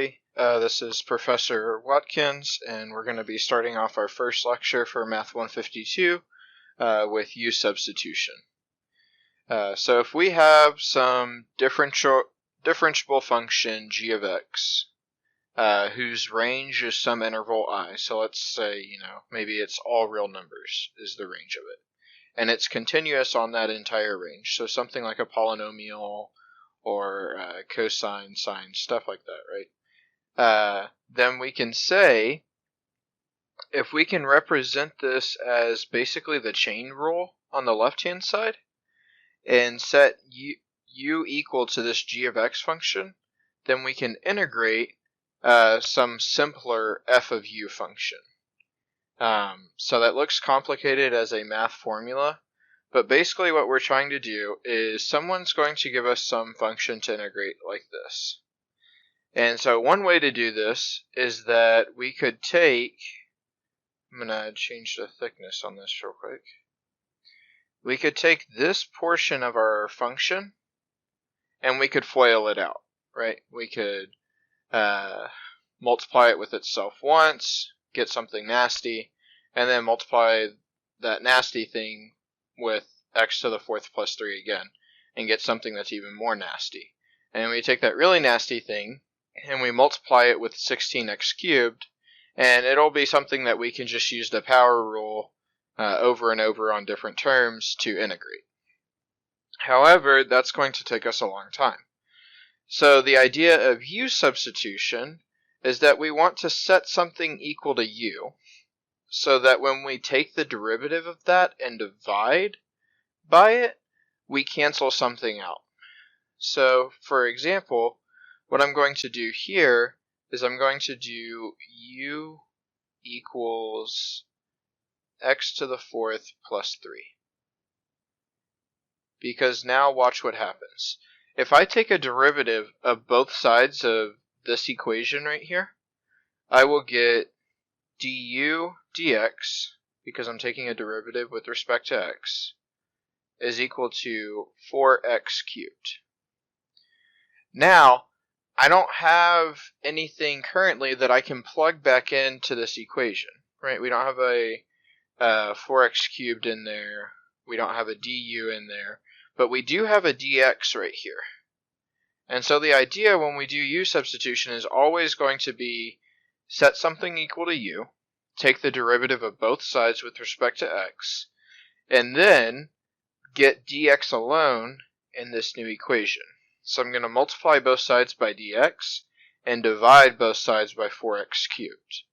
everybody. This is Professor Watkins, and we're going to be starting off our first lecture for Math 152 with U substitution. So if we have some differentiable function g of x, whose range is some interval I, so let's say, maybe it's all real numbers is the range of it, and it's continuous on that entire range, so something like a polynomial or cosine, sine, stuff like that, right? Then we can say, if we can represent this as basically the chain rule on the left-hand side, and set u equal to this g of x function, then we can integrate some simpler f of u function. So that looks complicated as a math formula, but basically what we're trying to do is someone's going to give us some function to integrate like this. And so one way to do this is that we could take, I'm going to change the thickness on this real quick. We could take this portion of our function and we could FOIL it out, right? We could multiply it with itself once, get something nasty, and then multiply that nasty thing with x to the fourth plus 3 again, and get something that's even more nasty. And we take that really nasty thing, and we multiply it with 16x cubed, and it'll be something that we can just use the power rule over and over on different terms to integrate. However, that's going to take us a long time. So the idea of u substitution is that we want to set something equal to u, so that when we take the derivative of that and divide by it, we cancel something out. So, for example, what I'm going to do here is I'm going to do u equals x to the fourth plus 3. Because now watch what happens. If I take a derivative of both sides of this equation right here, I will get du dx, because I'm taking a derivative with respect to x, is equal to 4x cubed. Now, I don't have anything currently that I can plug back into this equation, right? We don't have a 4x cubed in there. We don't have a du in there. But we do have a dx right here. And so the idea when we do u substitution is always going to be set something equal to u, take the derivative of both sides with respect to x, and then get dx alone in this new equation. So I'm going to multiply both sides by dx and divide both sides by 4x cubed.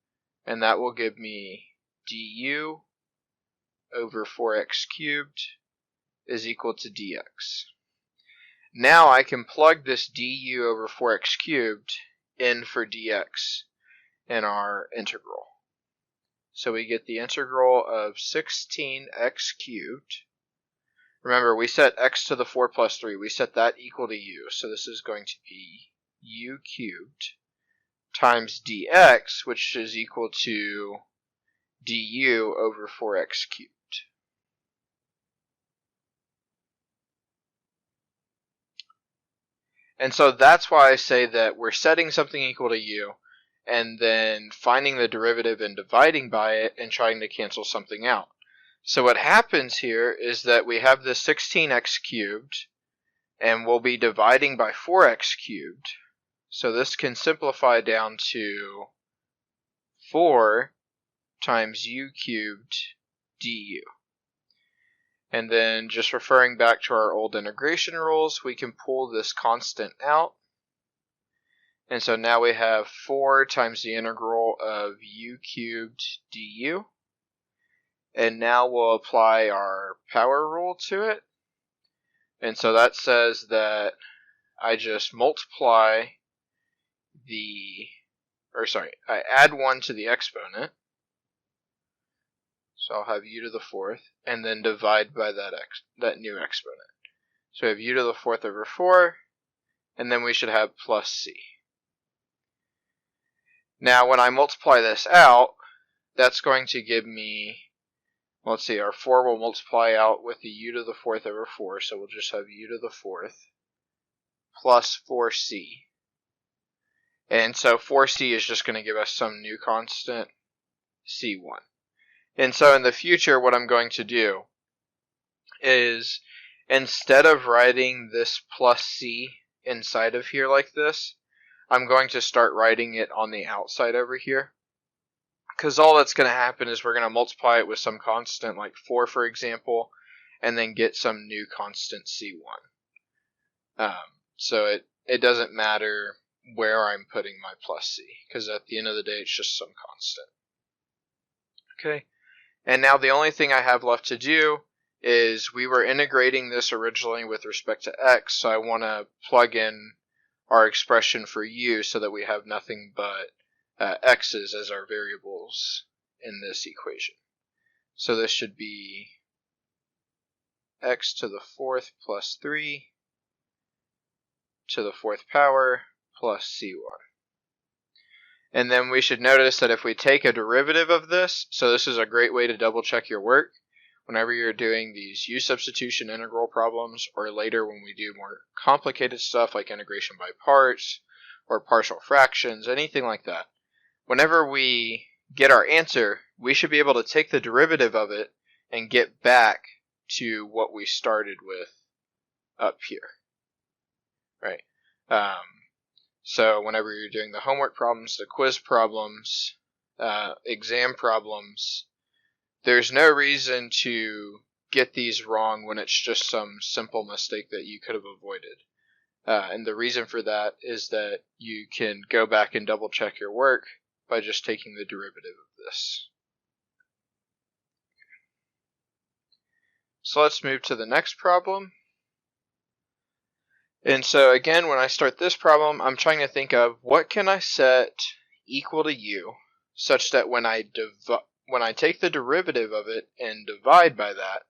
And that will give me du over 4x cubed is equal to dx. Now I can plug this du over 4x cubed in for dx in our integral. So we get the integral of 16x cubed. Remember, we set x to the 4 plus 3. We set that equal to u. So this is going to be u cubed times dx, which is equal to du over 4x cubed. And so that's why I say that we're setting something equal to u, and then finding the derivative and dividing by it and trying to cancel something out. So what happens here is that we have the 16x cubed, and we'll be dividing by 4x cubed. So this can simplify down to 4 times u cubed du. And then just referring back to our old integration rules, we can pull this constant out. And so now we have 4 times the integral of u cubed du. And now we'll apply our power rule to it. And so that says that I just multiply I add 1 to the exponent. So I'll have u to the fourth, and then divide by that new exponent. So we have u to the fourth over 4, and then we should have plus c. Now when I multiply this out, that's going to give me, let's see, our 4 will multiply out with the u to the fourth over 4, so we'll just have u to the fourth plus 4c. And so 4c is just going to give us some new constant, c1. And so in the future, what I'm going to do is, instead of writing this plus c inside of here like this, I'm going to start writing it on the outside over here. Because all that's going to happen is we're going to multiply it with some constant like 4, for example, and then get some new constant c1. So it doesn't matter where I'm putting my plus c, because at the end of the day, it's just some constant. Okay, and now the only thing I have left to do is, we were integrating this originally with respect to x, so I want to plug in our expression for u so that we have nothing but x's as our variables in this equation. So this should be x to the 4th plus 3 to the 4th power plus c1. And then we should notice that if we take a derivative of this, so this is a great way to double check your work whenever you're doing these u substitution integral problems, or later when we do more complicated stuff like integration by parts or partial fractions, anything like that. Whenever we get our answer, we should be able to take the derivative of it and get back to what we started with up here, right? So whenever you're doing the homework problems, the quiz problems, exam problems, there's no reason to get these wrong when it's just some simple mistake that you could have avoided. And the reason for that is that you can go back and double check your work by just taking the derivative of this. So let's move to the next problem. And so again, when I start this problem, I'm trying to think of what can I set equal to u such that when I take the derivative of it and divide by that,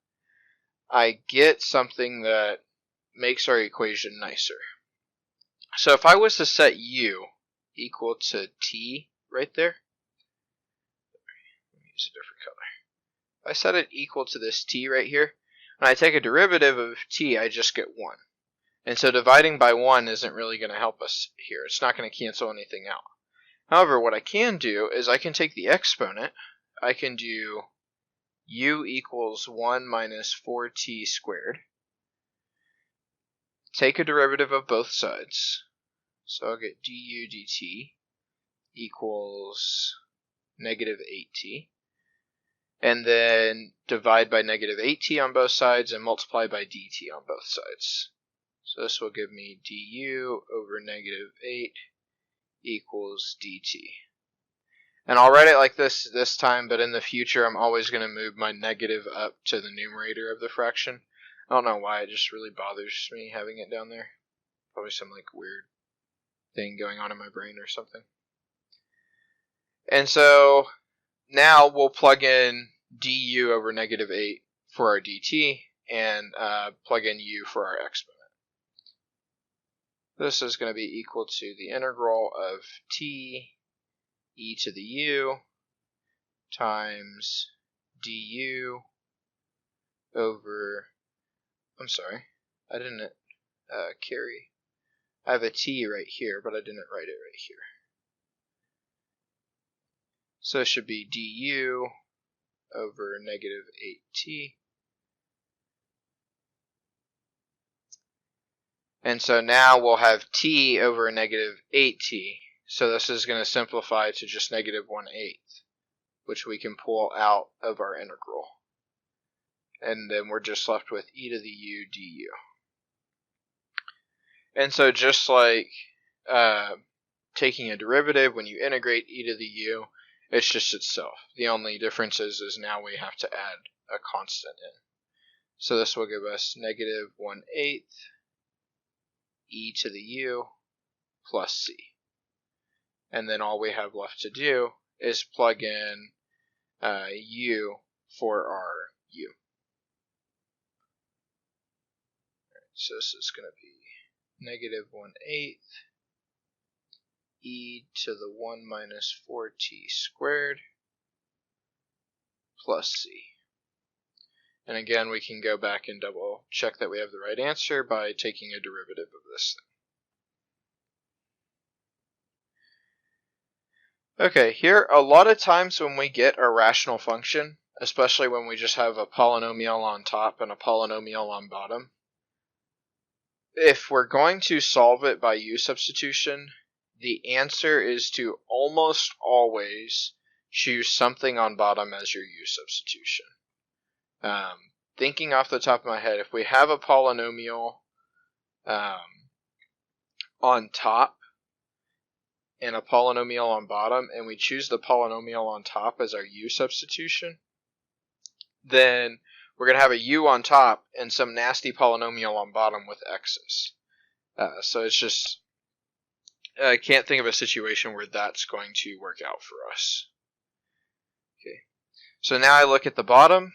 I get something that makes our equation nicer. So if I was to set u equal to t right there, let me use a different color. If I set it equal to this t right here, when I take a derivative of t, I just get 1. And so dividing by 1 isn't really going to help us here. It's not going to cancel anything out. However, what I can do is I can take the exponent. I can do u equals 1 minus 4t squared. Take a derivative of both sides. So I'll get du dt equals negative 8t. And then divide by negative 8t on both sides and multiply by dt on both sides. So this will give me du over negative 8 equals dt. And I'll write it like this time, but in the future I'm always going to move my negative up to the numerator of the fraction. I don't know why, it just really bothers me having it down there. Probably some like weird thing going on in my brain or something. And so now we'll plug in du over negative 8 for our dt and plug in u for our exponent. This is going to be equal to the integral of t e to the u times du over, I'm sorry, I didn't carry. I have a t right here, but I didn't write it right here. So it should be du over negative 8t. And so now we'll have t over negative 8t. So this is going to simplify to just negative 1/8, which we can pull out of our integral. And then we're just left with e to the u du. And so just like taking a derivative, when you integrate e to the u, it's just itself. The only difference is now we have to add a constant in. So this will give us negative 1/8 e to the u plus c. And then all we have left to do is plug in u for our u. So this is going to be negative 1/8 e to the 1 minus 4t squared plus c. And again, we can go back and double check that we have the right answer by taking a derivative of this thing. Okay, here, a lot of times when we get a rational function, especially when we just have a polynomial on top and a polynomial on bottom, if we're going to solve it by u substitution, the answer is to almost always choose something on bottom as your u substitution. Thinking off the top of my head, if we have a polynomial on top and a polynomial on bottom, and we choose the polynomial on top as our u substitution, then we're going to have a u on top and some nasty polynomial on bottom with x's. So it's just, I can't think of a situation where that's going to work out for us. Okay, so now I look at the bottom.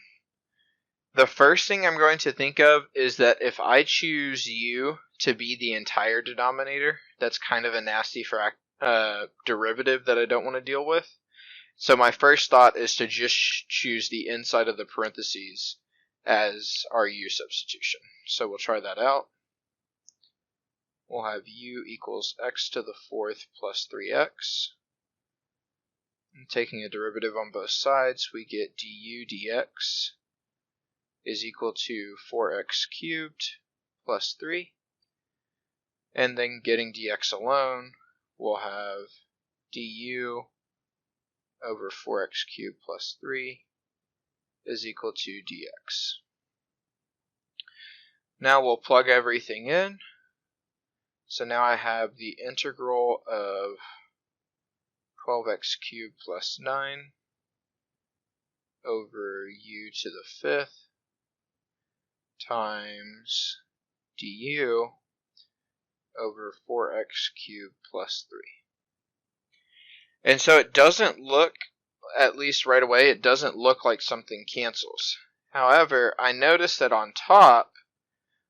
The first thing I'm going to think of is that if I choose u to be the entire denominator, that's kind of a nasty derivative that I don't want to deal with. So my first thought is to just choose the inside of the parentheses as our u substitution. So we'll try that out. We'll have u equals x to the fourth plus 3x. And taking a derivative on both sides, we get du dx is equal to 4x cubed plus 3. And then getting dx alone, we'll have du over 4x cubed plus 3 is equal to dx. Now we'll plug everything in. So now I have the integral of 12x cubed plus 9 over u to the fifth times du over 4x cubed plus 3. And so it doesn't look, at least right away, it doesn't look like something cancels. However, I noticed that on top,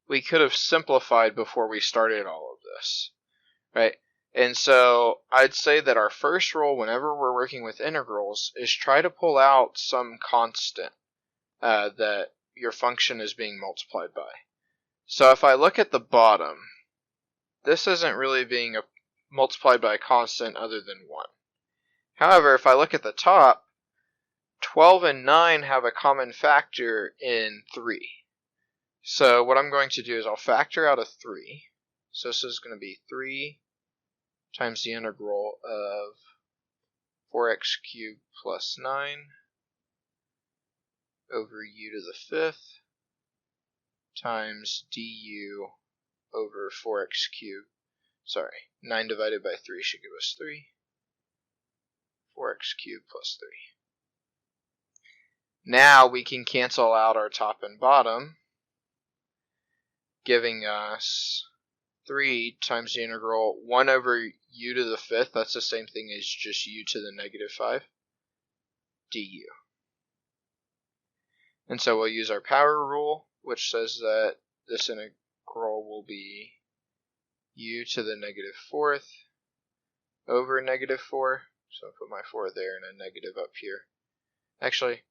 we could have simplified before we started all of this, right? And so I'd say that our first rule whenever we're working with integrals is try to pull out some constant that your function is being multiplied by. So if I look at the bottom, this isn't really being multiplied by a constant other than 1. However, if I look at the top, 12 and 9 have a common factor in 3. So what I'm going to do is I'll factor out a 3. So this is going to be 3 times the integral of 4x cubed plus 9 over u to the fifth times du over 4x cubed. Sorry, 9 divided by 3 should give us 3. 4x cubed plus 3. Now we can cancel out our top and bottom, giving us 3 times the integral 1 over u to the fifth, that's the same thing as just u to the negative 5, du. And so we'll use our power rule, which says that this integral will be u to the negative fourth over negative 4. So I'll put my 4 there and a negative up here. Actually,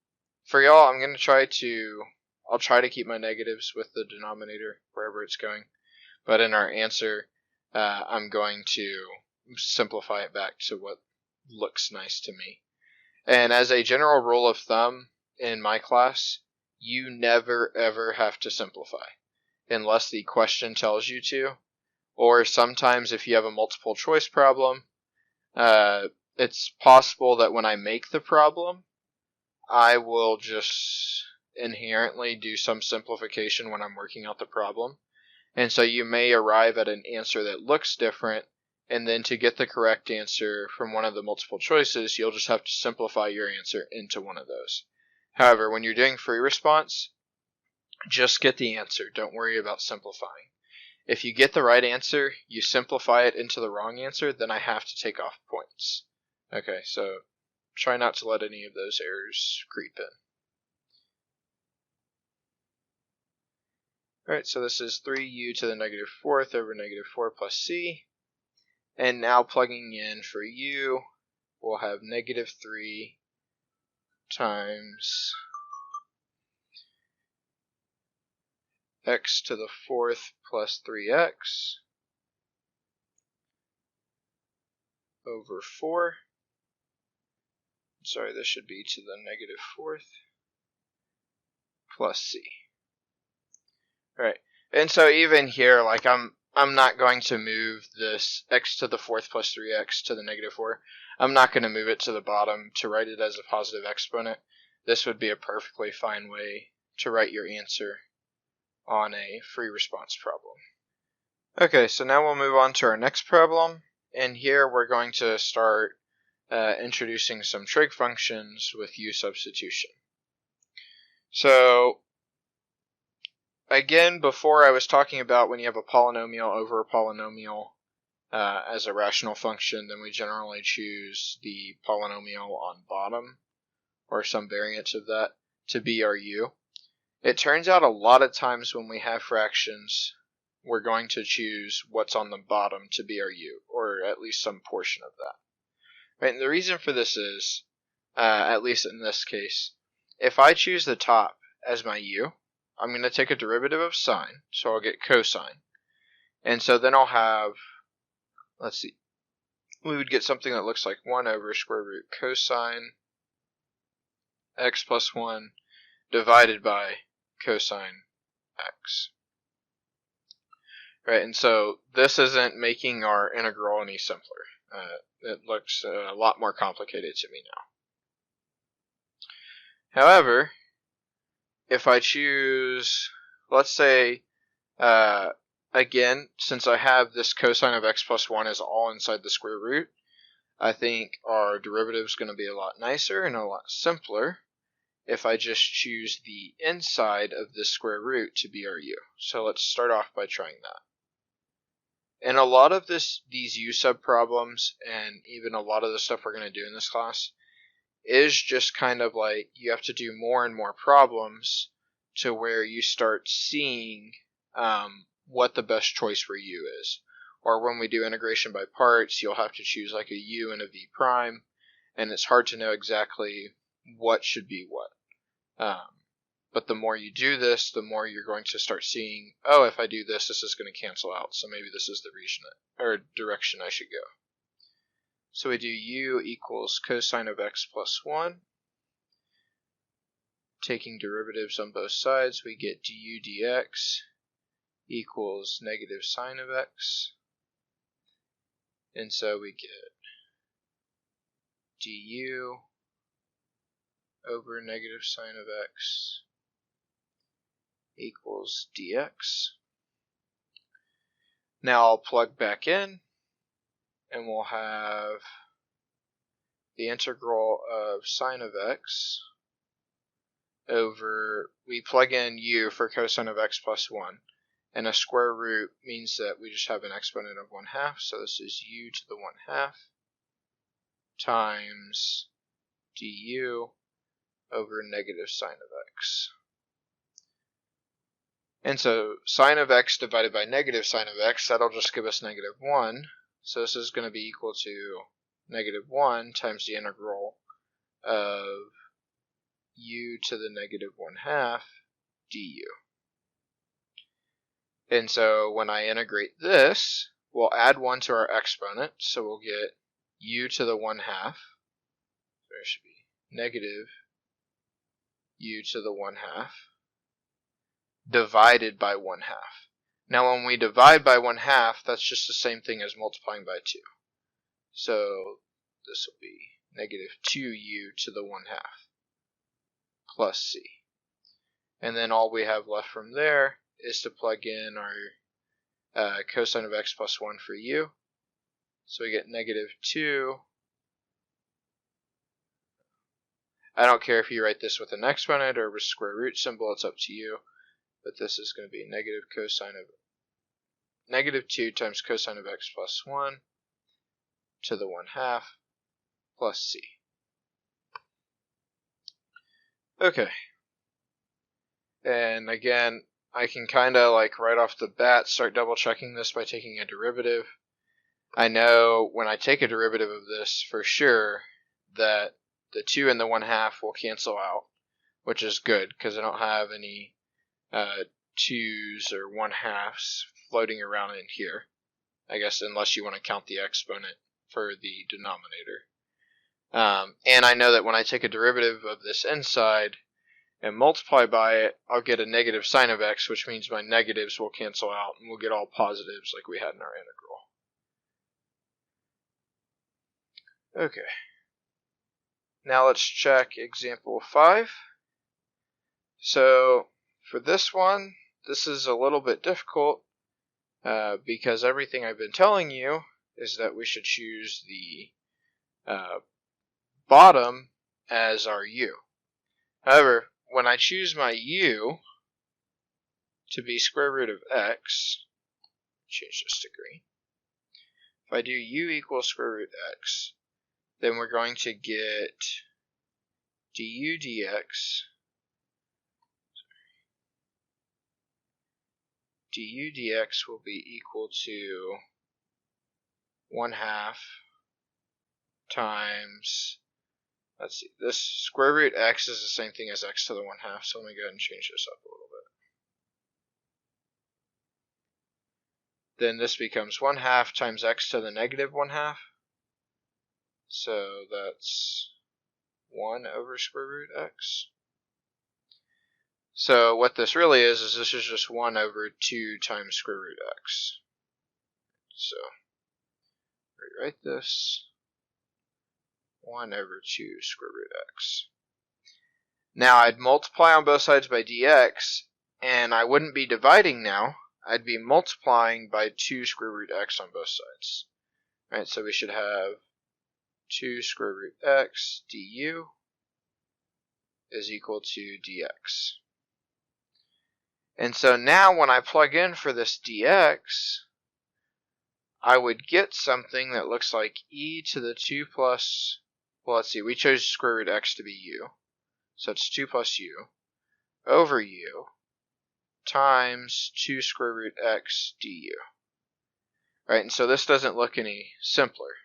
for y'all, I'll try to keep my negatives with the denominator wherever it's going. But in our answer, I'm going to simplify it back to what looks nice to me. And as a general rule of thumb in my class, you never ever have to simplify unless the question tells you to. Or sometimes if you have a multiple choice problem, it's possible that when I make the problem, I will just inherently do some simplification when I'm working out the problem. And so you may arrive at an answer that looks different, and then to get the correct answer from one of the multiple choices, you'll just have to simplify your answer into one of those. However, when you're doing free response, just get the answer. Don't worry about simplifying. If you get the right answer, you simplify it into the wrong answer, then I have to take off points. Okay, so try not to let any of those errors creep in. Alright, so this is 3u to the negative fourth over negative 4 plus c. And now plugging in for u, we'll have negative 3 times x to the fourth plus 3x over 4. sorry, this should be to the negative fourth plus c. Right. And so even here, like I'm not going to move this x to the fourth plus 3x to the negative 4. I'm not going to move it to the bottom to write it as a positive exponent. This would be a perfectly fine way to write your answer on a free response problem. Okay, so now we'll move on to our next problem. And here we're going to start introducing some trig functions with u substitution. So again, before I was talking about when you have a polynomial over a polynomial as a rational function, then we generally choose the polynomial on bottom, or some variant of that, to be our u. It turns out a lot of times when we have fractions, we're going to choose what's on the bottom to be our u, or at least some portion of that. Right, and the reason for this is, at least in this case, if I choose the top as my u, I'm going to take a derivative of sine, so I'll get cosine. And so then I'll have, let's see, we would get something that looks like 1 over square root cosine x plus 1 divided by cosine x. Right, and so this isn't making our integral any simpler. It looks a lot more complicated to me now. However, if I choose, let's say, again, since I have this cosine of x plus 1 is all inside the square root, I think our derivative is going to be a lot nicer and a lot simpler if I just choose the inside of this square root to be our u. So let's start off by trying that. And a lot of these u sub problems, and even a lot of the stuff we're going to do in this class, is just kind of like you have to do more and more problems to where you start seeing what the best choice for u is. Or when we do integration by parts, you'll have to choose like a u and a v prime, and it's hard to know exactly what should be what. But the more you do this, the more you're going to start seeing, oh, if I do this, this is going to cancel out, so maybe this is the direction I should go. So we do u equals cosine of x plus 1. Taking derivatives on both sides, we get du dx equals negative sine of x. And so we get du over negative sine of x equals dx. Now I'll plug back in, and we'll have the integral of sine of x over, we plug in u for cosine of x plus 1, and a square root means that we just have an exponent of 1/2, so this is u to the 1/2 times du over negative sine of x. And so sine of x divided by negative sine of x, that'll just give us negative 1. So this is going to be equal to negative 1 times the integral of u to the negative 1/2 du. And so when I integrate this, we'll add 1 to our exponent, so we'll get u to the 1/2. So it should be negative u to the 1/2 divided by 1/2. Now when we divide by 1/2, that's just the same thing as multiplying by 2. So this will be negative 2u to the 1/2 plus c. And then all we have left from there is to plug in our cosine of x plus 1 for u. So we get negative 2. I don't care if you write this with an exponent or with square root symbol, it's up to you. But this is going to be negative 2 times cosine of x plus 1 to the 1/2 plus c. Okay. And again, I can kind of like right off the bat start double checking this by taking a derivative. I know when I take a derivative of this for sure that the 2 and the 1/2 will cancel out, which is good because I don't have any 2's or 1/2's floating around in here. I guess unless you want to count the exponent for the denominator. And I know that when I take a derivative of this inside and multiply by it, I'll get a negative sine of x, which means my negatives will cancel out and we'll get all positives like we had in our integral. Okay. Now let's check example 5. So for this one, this is a little bit difficult because everything I've been telling you is that we should choose the bottom as our u. However, when I choose my u to be square root of x, change this to green. If I do u equals square root x, then we're going to get du dx will be equal to 1/2 times, let's see, this square root x is the same thing as x to the 1/2, so let me go ahead and change this up a little bit. Then this becomes 1/2 times x to the negative 1/2, so that's 1 over square root x. So what this really is this is just 1 over 2 times square root x. So rewrite this, 1 over 2 square root x. Now I'd multiply on both sides by dx, and I wouldn't be dividing now. I'd be multiplying by 2 square root x on both sides. Alright, so we should have 2 square root x du is equal to dx. And so now when I plug in for this dx, I would get something that looks like e to the 2 plus, well, let's see, we chose square root x to be u. So it's 2 plus u over u times 2 square root x du. Right, and so this doesn't look any simpler.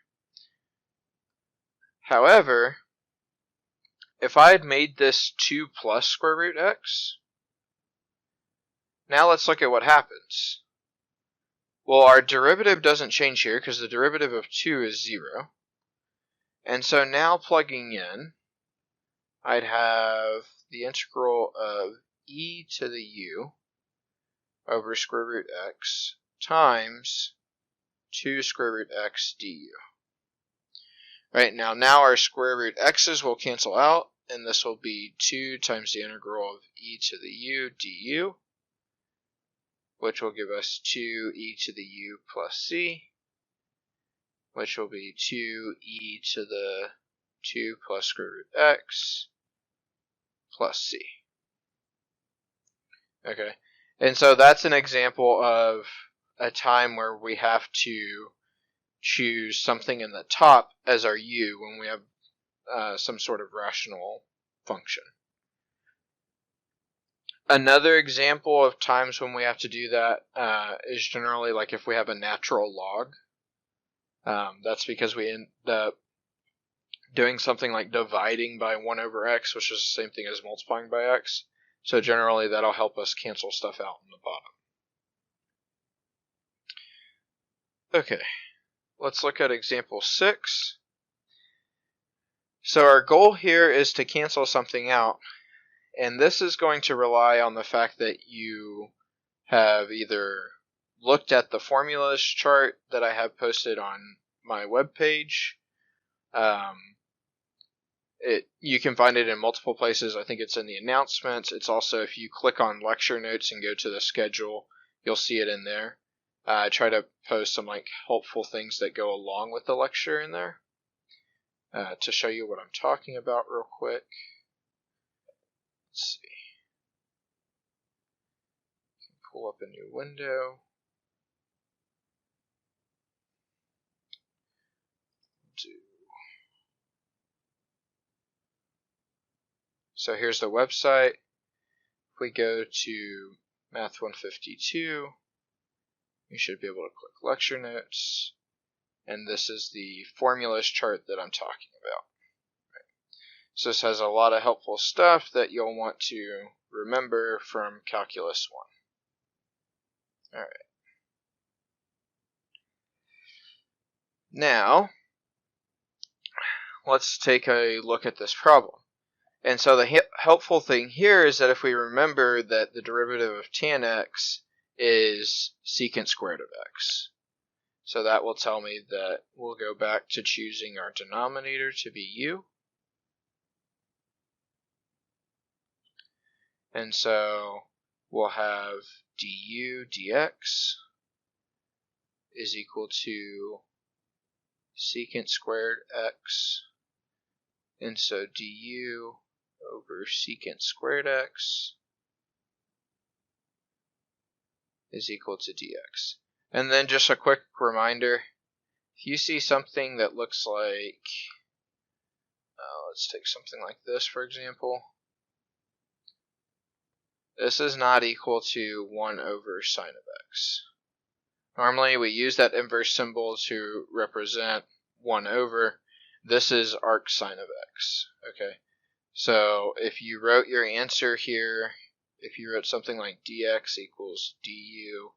However, if I had made this 2 plus square root x, now let's look at what happens. Well, our derivative doesn't change here because the derivative of 2 is 0. And so now plugging in, I'd have the integral of e to the u over square root x times 2 square root x du. Right, now our square root x's will cancel out, and this will be 2 times the integral of e to the u du, which will give us 2e to the u plus c, which will be 2e to the 2 plus square root x plus c. Okay, and so that's an example of a time where we have to choose something in the top as our u when we have some sort of rational function. Another example of times when we have to do that is generally like if we have a natural log. That's because we end up doing something like dividing by 1 over x, which is the same thing as multiplying by x. So generally that'll help us cancel stuff out in the bottom. Okay, let's look at example 6. So our goal here is to cancel something out. And this is going to rely on the fact that you have either looked at the formulas chart that I have posted on my webpage. You can find it in multiple places. I think it's in the announcements. It's also, if you click on lecture notes and go to the schedule, you'll see it in there. I try to post some helpful things that go along with the lecture in there to show you what I'm talking about real quick. Let's see. Pull up a new window. So here's the website. If we go to Math 152, you should be able to click lecture notes. And this is the formulas chart that I'm talking about. So this has a lot of helpful stuff that you'll want to remember from Calculus 1. Alright. Now, let's take a look at this problem. And so the helpful thing here is that if we remember that the derivative of tan x is secant squared of x. So that will tell me that we'll go back to choosing our denominator to be u. And so we'll have du dx is equal to secant squared x. And so du over secant squared x is equal to dx. And then just a quick reminder, if you see something that looks like, let's take something like this for example, this is not equal to 1 over sine of x. Normally we use that inverse symbol to represent 1 over. This is arc sine of x. Okay, so if you wrote your answer here, if you wrote something like dx equals du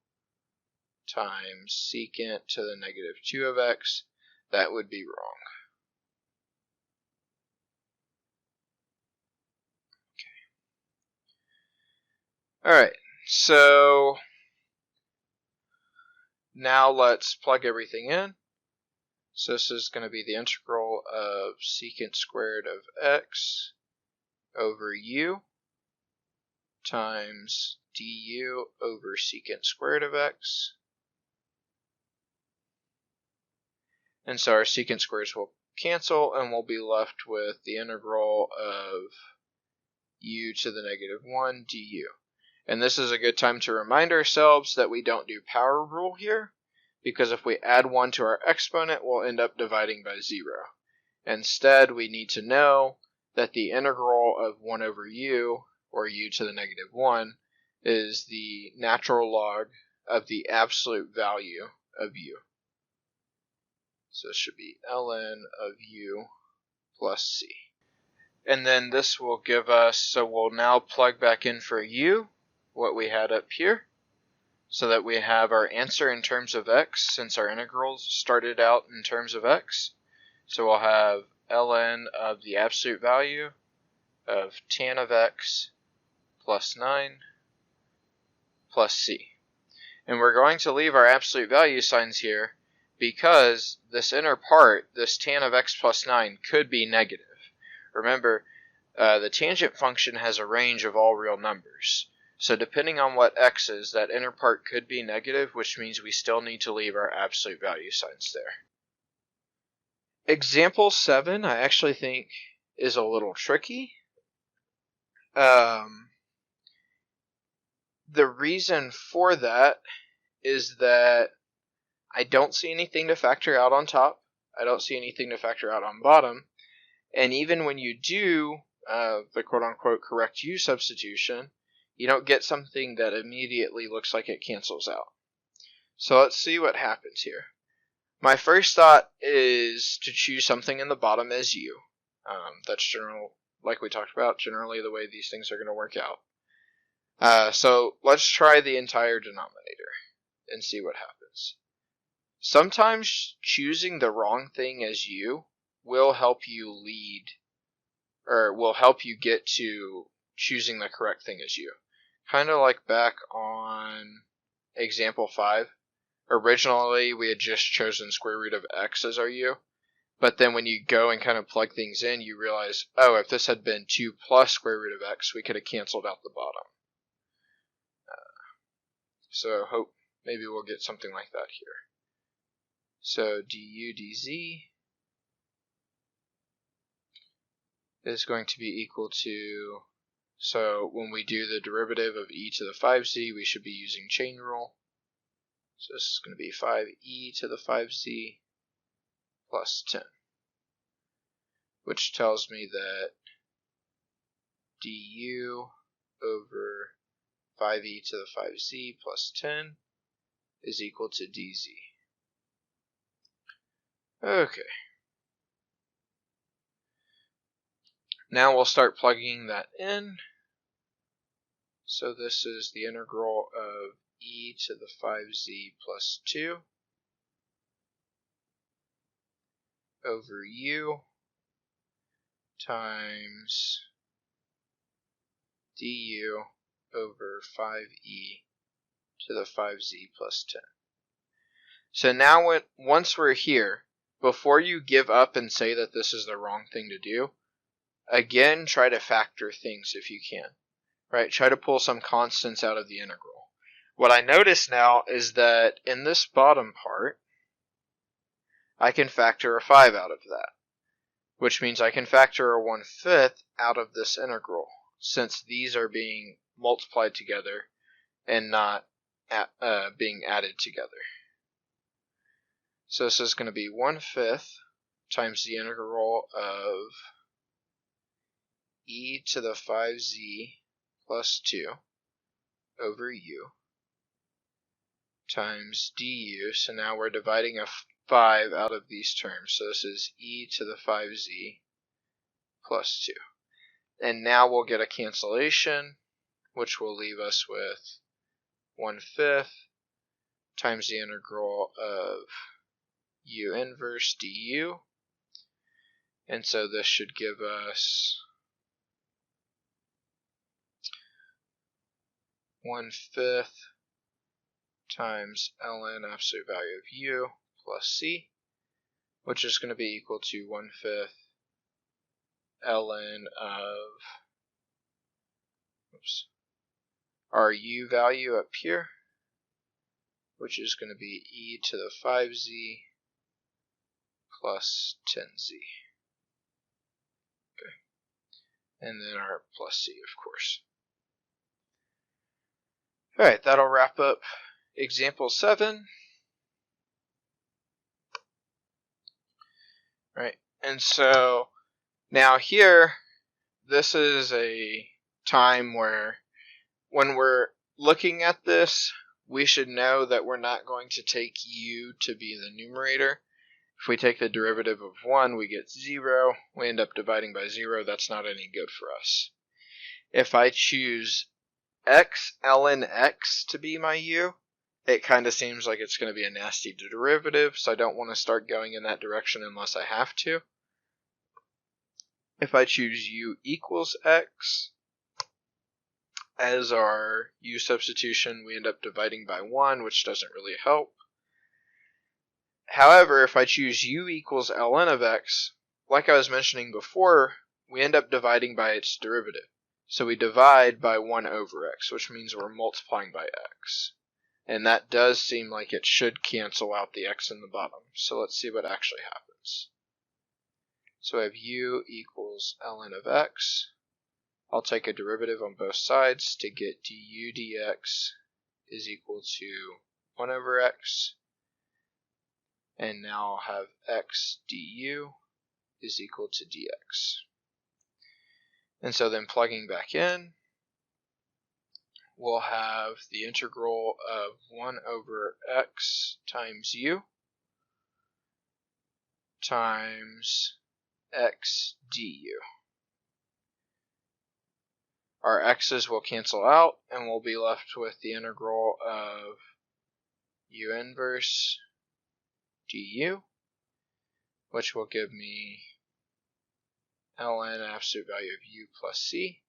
times secant to the negative 2 of x, that would be wrong. Okay. Alright, so now let's plug everything in. So this is going to be the integral of secant squared of x over u times du over secant squared of x. And so our secant squares will cancel and we'll be left with the integral of u to the negative 1 du. And this is a good time to remind ourselves that we don't do power rule here, because if we add 1 to our exponent, we'll end up dividing by 0. Instead, we need to know that the integral of 1 over u, or u to the negative 1, is the natural log of the absolute value of u. So this should be ln of u plus c. And then this will give us, so we'll now plug back in for u what we had up here, so that we have our answer in terms of x, since our integrals started out in terms of x. So we'll have ln of the absolute value of tan of x plus 9 plus c. And we're going to leave our absolute value signs here because this inner part, this tan of x plus 9, could be negative. Remember, the tangent function has a range of all real numbers. So depending on what x is, that inner part could be negative, which means we still need to leave our absolute value signs there. Example 7, I actually think, is a little tricky. The reason for that is that I don't see anything to factor out on top. I don't see anything to factor out on bottom. And even when you do the quote-unquote correct u substitution, you don't get something that immediately looks like it cancels out. So let's see what happens here. My first thought is to choose something in the bottom as u. That's general, like we talked about, generally the way these things are going to work out. So let's try the entire denominator and see what happens. Sometimes choosing the wrong thing as u will help you lead, or will help you get to choosing the correct thing as u. Kind of like back on example 5. Originally, we had just chosen square root of x as our u, but then when you go and kind of plug things in, you realize, oh, if this had been 2 plus square root of x, we could have canceled out the bottom. So hope maybe we'll get something like that here. So du dz is going to be equal to, so when we do the derivative of e to the 5z, we should be using chain rule. So this is going to be 5e to the 5z plus 10, which tells me that du over 5e to the 5z plus 10 is equal to dz. Okay. Now we'll start plugging that in. So this is the integral of e to the 5z plus 2 over u times du over 5e to the 5z plus 10. So now once we're here, before you give up and say that this is the wrong thing to do, again, try to factor things if you can. Right? Try to pull some constants out of the integral. What I notice now is that in this bottom part, I can factor a 5 out of that, which means I can factor a 1/5 out of this integral, since these are being multiplied together and not being added together. So this is going to be 1/5 times the integral of e to the 5z plus 2 over u times du. So now we're dividing a 5 out of these terms. So this is e to the 5z plus 2. And now we'll get a cancellation, which will leave us with 1/5 times the integral of u inverse du. And so this should give us 1/5 times ln absolute value of u plus c, which is going to be equal to 1/5 ln of our u value up here, which is going to be e to the 5z plus 10z. Okay. And then our plus c, of course. Alright, that'll wrap up example 7. Right, and so now here, this is a time where when we're looking at this, we should know that we're not going to take u to be the numerator. If we take the derivative of 1, we get 0. We end up dividing by 0. That's not any good for us. If I choose x ln x to be my u, it kind of seems like it's going to be a nasty derivative, so I don't want to start going in that direction unless I have to. If I choose u equals x as our u substitution, we end up dividing by 1, which doesn't really help. However, if I choose u equals ln of x, like I was mentioning before, we end up dividing by its derivative. So we divide by 1 over x, which means we're multiplying by x. And that does seem like it should cancel out the x in the bottom. So let's see what actually happens. So I have u equals ln of x. I'll take a derivative on both sides to get du dx is equal to 1 over x. And now I'll have x du is equal to dx. And so then plugging back in, we'll have the integral of 1 over x times u times x du. Our x's will cancel out, and we'll be left with the integral of u inverse du, which will give me ln absolute value of u plus c.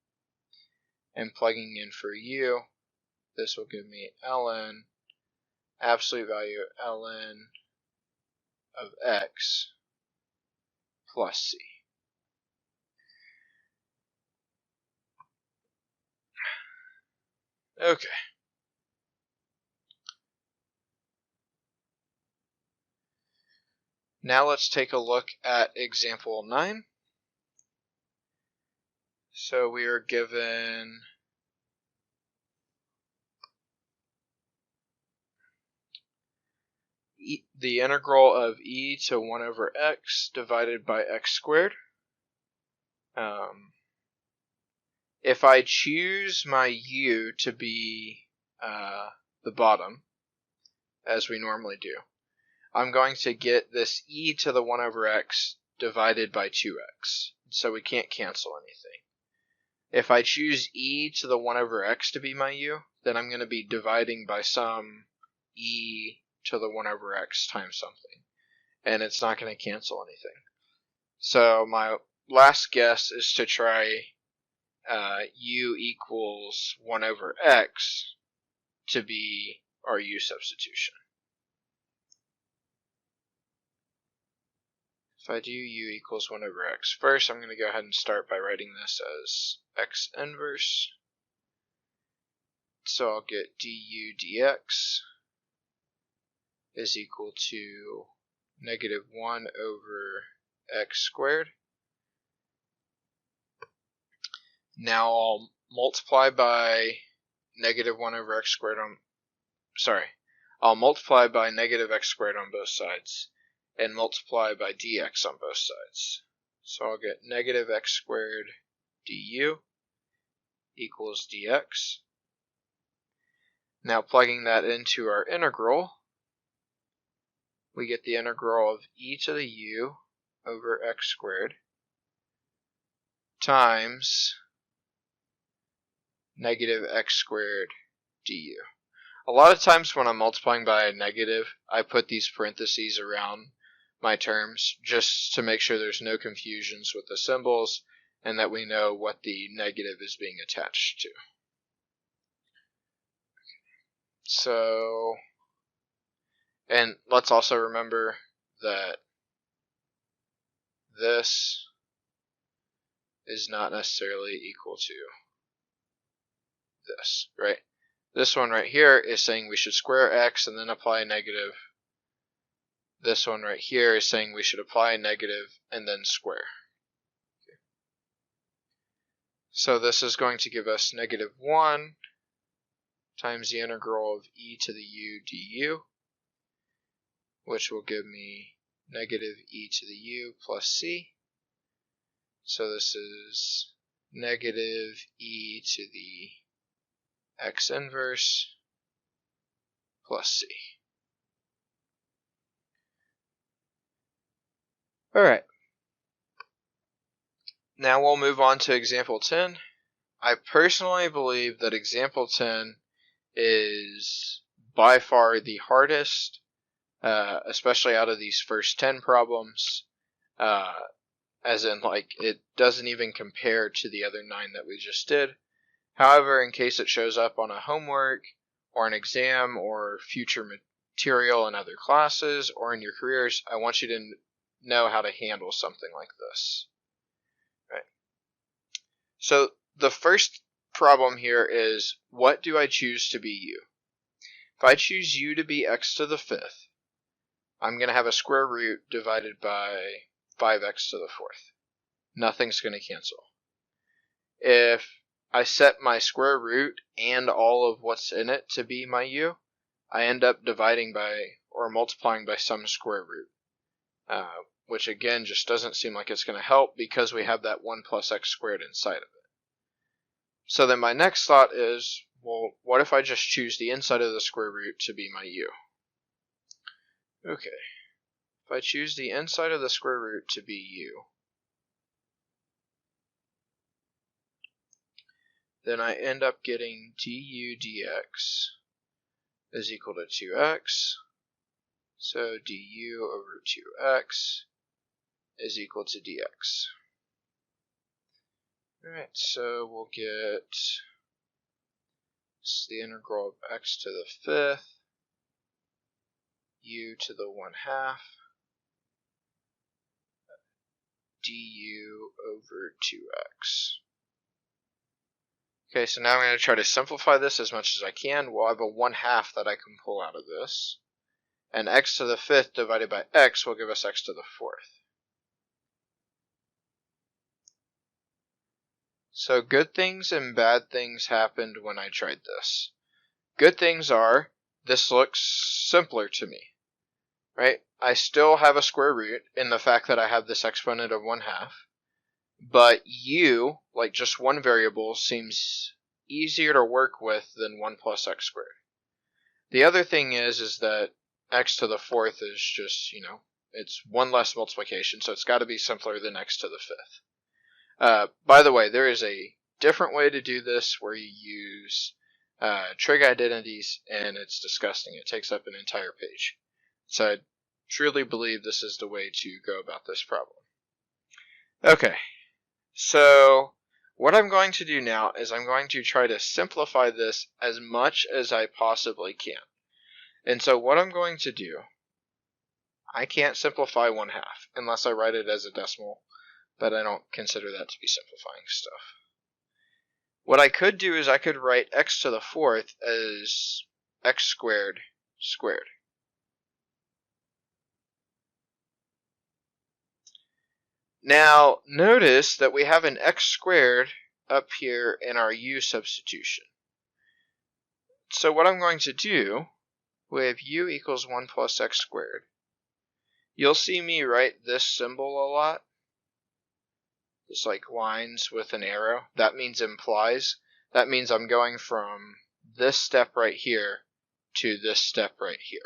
And plugging in for u, this will give me ln absolute value ln of x plus c. Okay. Now let's take a look at example 9. So we are given the integral of e to 1 over x divided by x squared. If I choose my u to be the bottom, as we normally do, I'm going to get this e to the 1 over x divided by 2x. So we can't cancel anything. If I choose e to the 1 over x to be my u, then I'm going to be dividing by some e to the 1 over x times something. And it's not going to cancel anything. So my last guess is to try u equals 1 over x to be our u substitution. If I do u equals 1 over x, first I'm going to go ahead and start by writing this as x inverse. So I'll get du dx is equal to negative 1 over x squared. Now I'll multiply by negative 1 over x squared I'll multiply by negative x squared on both sides and multiply by dx on both sides. So I'll get negative x squared du equals dx. Now plugging that into our integral, we get the integral of e to the u over x squared times negative x squared du. A lot of times when I'm multiplying by a negative, I put these parentheses around my terms just to make sure there's no confusions with the symbols and that we know what the negative is being attached to. So, and let's also remember that this is not necessarily equal to this, right? This one right here is saying we should square x and then apply a negative. This one right here is saying we should apply a negative and then square. Okay. So this is going to give us negative 1 times the integral of e to the u du, which will give me negative e to the u plus c. So this is negative e to the x inverse plus c. Alright. Now we'll move on to example 10. I personally believe that example 10 is by far the hardest, especially out of these first 10 problems, as in like it doesn't even compare to the other 9 that we just did. However, in case it shows up on a homework or an exam or future material in other classes or in your careers, I want you to know how to handle something like this. Right. So the first problem here is, what do I choose to be u? If I choose u to be x to the 5th, I'm going to have a square root divided by 5x to the 4th. Nothing's going to cancel. If I set my square root and all of what's in it to be my u, I end up dividing by or multiplying by some square root, which again just doesn't seem like it's going to help because we have that 1 plus x squared inside of it. So then my next thought is, well, what if I just choose the inside of the square root to be my u? Okay, if I choose the inside of the square root to be u, then I end up getting du dx is equal to 2x. So du over 2x is equal to dx. Alright, so we'll get the integral of x to the 5th, u to the 1/2, du over 2x. Okay, so now I'm going to try to simplify this as much as I can. We'll have a 1/2 that I can pull out of this. And x to the 5th divided by x will give us x to the 4th. So good things and bad things happened when I tried this. Good things are, this looks simpler to me, right? I still have a square root in the fact that I have this exponent of 1/2, but u, like just one variable, seems easier to work with than 1 plus x squared. The other thing is that x to the 4th is just, it's one less multiplication, so it's got to be simpler than x to the 5th. By the way, there is a different way to do this where you use trig identities, and it's disgusting. It takes up an entire page. So I truly believe this is the way to go about this problem. Okay, So what I'm going to do now is I'm going to try to simplify this as much as I possibly can. And so what I'm going to do, I can't simplify 1/2 unless I write it as a decimal, but I don't consider that to be simplifying stuff. What I could do is I could write x to the 4th as x squared squared. Now, notice that we have an x squared up here in our u substitution. So what I'm going to do with u equals 1 plus x squared, you'll see me write this symbol a lot. Just like lines with an arrow. That means implies. That means I'm going from this step right here to this step right here.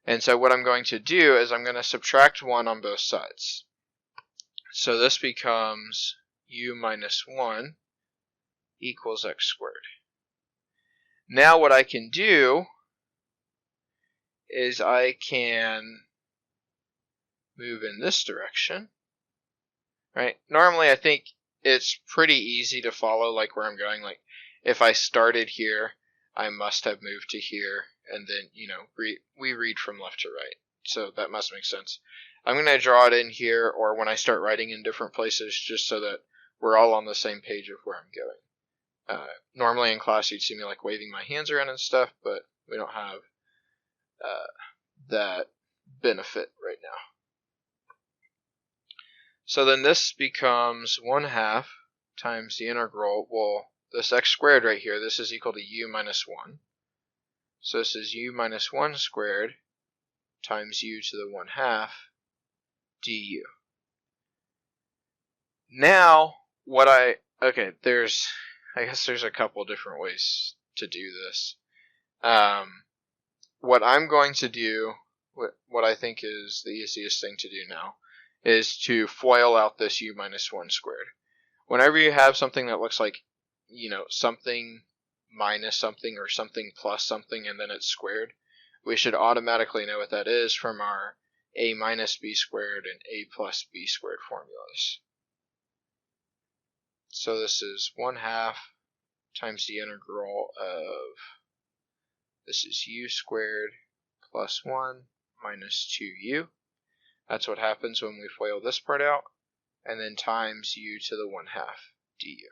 And so what I'm going to do is I'm going to subtract 1 on both sides. So this becomes u minus 1 equals x squared. Now what I can do is I can move in this direction. Right? Normally I think it's pretty easy to follow like where I'm going. Like if I started here, I must have moved to here, and then, we read from left to right. So that must make sense. I'm going to draw it in here, or when I start writing in different places, just so that we're all on the same page of where I'm going. Normally in class you'd see me like waving my hands around and stuff, but we don't have that benefit right now. So then this becomes 1/2 times the integral, well, this x squared right here, this is equal to u minus 1. So this is u minus 1 squared times u to the 1/2 du. Now, I guess there's a couple different ways to do this. What I'm going to do, what I think is the easiest thing to do now, is to FOIL out this u minus 1 squared. Whenever you have something that looks like, something minus something or something plus something and then it's squared, we should automatically know what that is from our a minus b squared and a plus b squared formulas. So this is 1/2 times the integral of, this is u squared plus 1 minus 2u. That's what happens when we FOIL this part out, and then times u to the 1/2 du.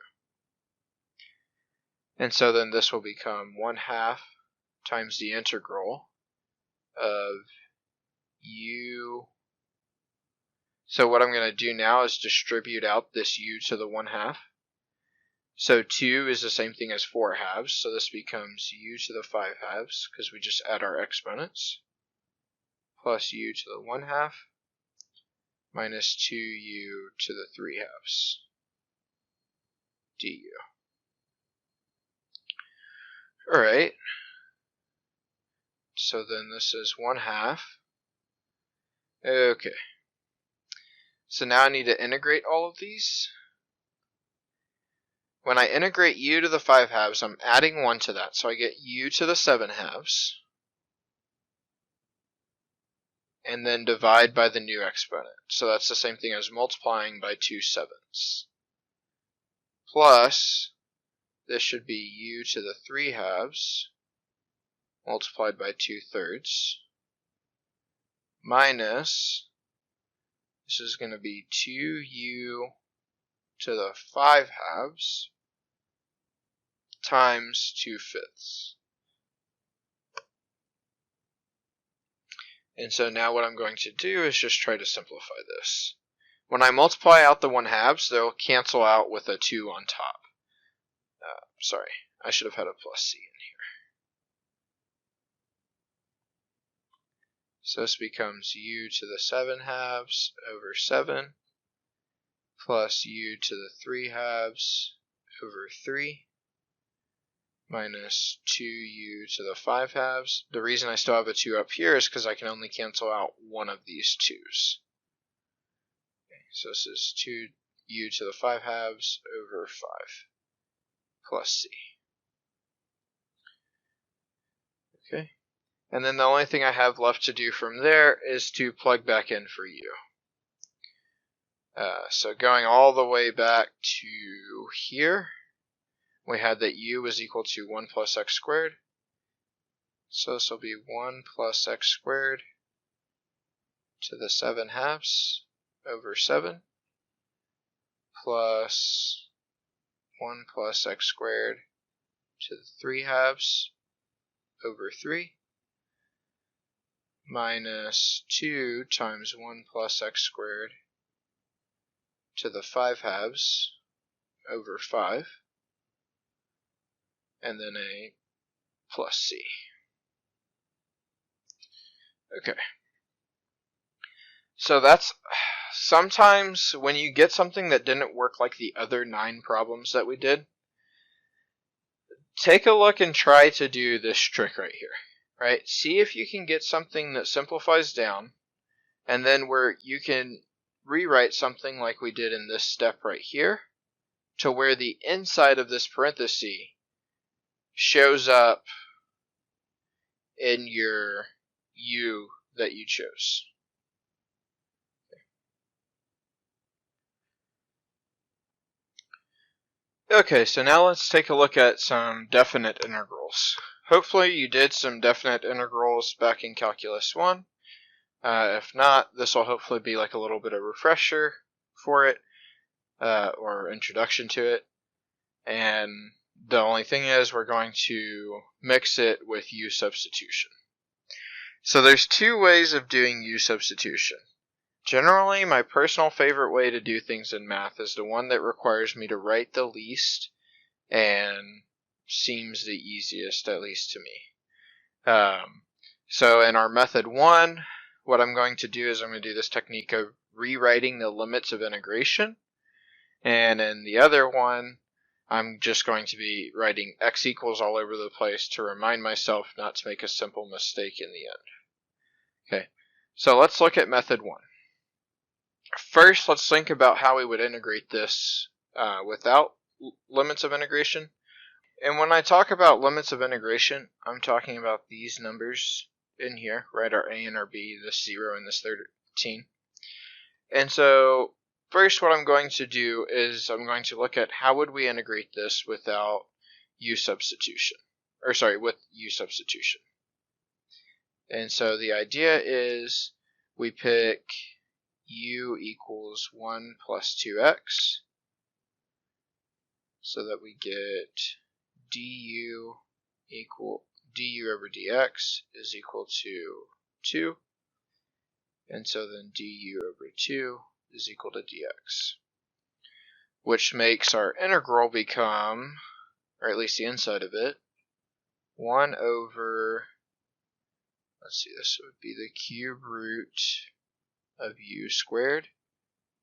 And so then this will become 1/2 times the integral of u. So what I'm going to do now is distribute out this u to the 1/2. So 2 is the same thing as 4/2, so this becomes u to the 5/2, because we just add our exponents, plus u to the 1/2 minus 2u to the 3/2 du. Alright, so then this is 1/2. Okay, so now I need to integrate all of these. When I integrate u to the 5/2, I'm adding 1 to that, so I get u to the 7/2. And then divide by the new exponent. So that's the same thing as multiplying by 2/7. Plus, this should be u to the 3/2 multiplied by 2/3 minus, this is going to be 2u to the 5/2 times 2/5. And so now what I'm going to do is just try to simplify this. When I multiply out the 1/2, they'll cancel out with a 2 on top. Sorry, I should have had a plus c in here. So this becomes u to the 7/2 over 7 plus u to the 3/2 over 3 minus 2u to the 5/2. The reason I still have a 2 up here is because I can only cancel out one of these 2's. Okay, so this is 2u to the 5/2 over 5 plus c. Okay, and then the only thing I have left to do from there is to plug back in for u. So going all the way back to here, we had that u was equal to 1 plus x squared. So this will be 1 plus x squared to the 7 halves over 7 plus 1 plus x squared to the 3 halves over 3 minus 2 times 1 plus x squared to the 5 halves over 5, and then a plus c. Okay. So that's sometimes when you get something that didn't work like the other 9 problems that we did, take a look and try to do this trick right here. Right? See if you can get something that simplifies down, and then where you can rewrite something like we did in this step right here, to where the inside of this parenthesis shows up in your u that you chose. Okay, so now let's take a look at some definite integrals. Hopefully you did some definite integrals back in Calculus 1. If not, this will hopefully be like a little bit of refresher for it, or introduction to it. And the only thing is we're going to mix it with u substitution. So there's 2 ways of doing u substitution. Generally, my personal favorite way to do things in math is the one that requires me to write the least and seems the easiest, at least to me. So in our method 1, what I'm going to do is I'm going to do this technique of rewriting the limits of integration. And in the other one, I'm just going to be writing x equals all over the place to remind myself not to make a simple mistake in the end. Okay, so let's look at method 1. First, let's think about how we would integrate this without limits of integration. And when I talk about limits of integration, I'm talking about these numbers in here, right? Our a and our b, this 0 and this 13. And so first what I'm going to do is I'm going to look at how would we integrate this without u substitution. Or sorry, with u substitution. And so the idea is we pick u equals 1 plus 2x, so that we get du over dx is equal to 2, and so then du over 2 is equal to dx, which makes our integral become, or at least the inside of it, 1 over, let's see, this would be the cube root of u squared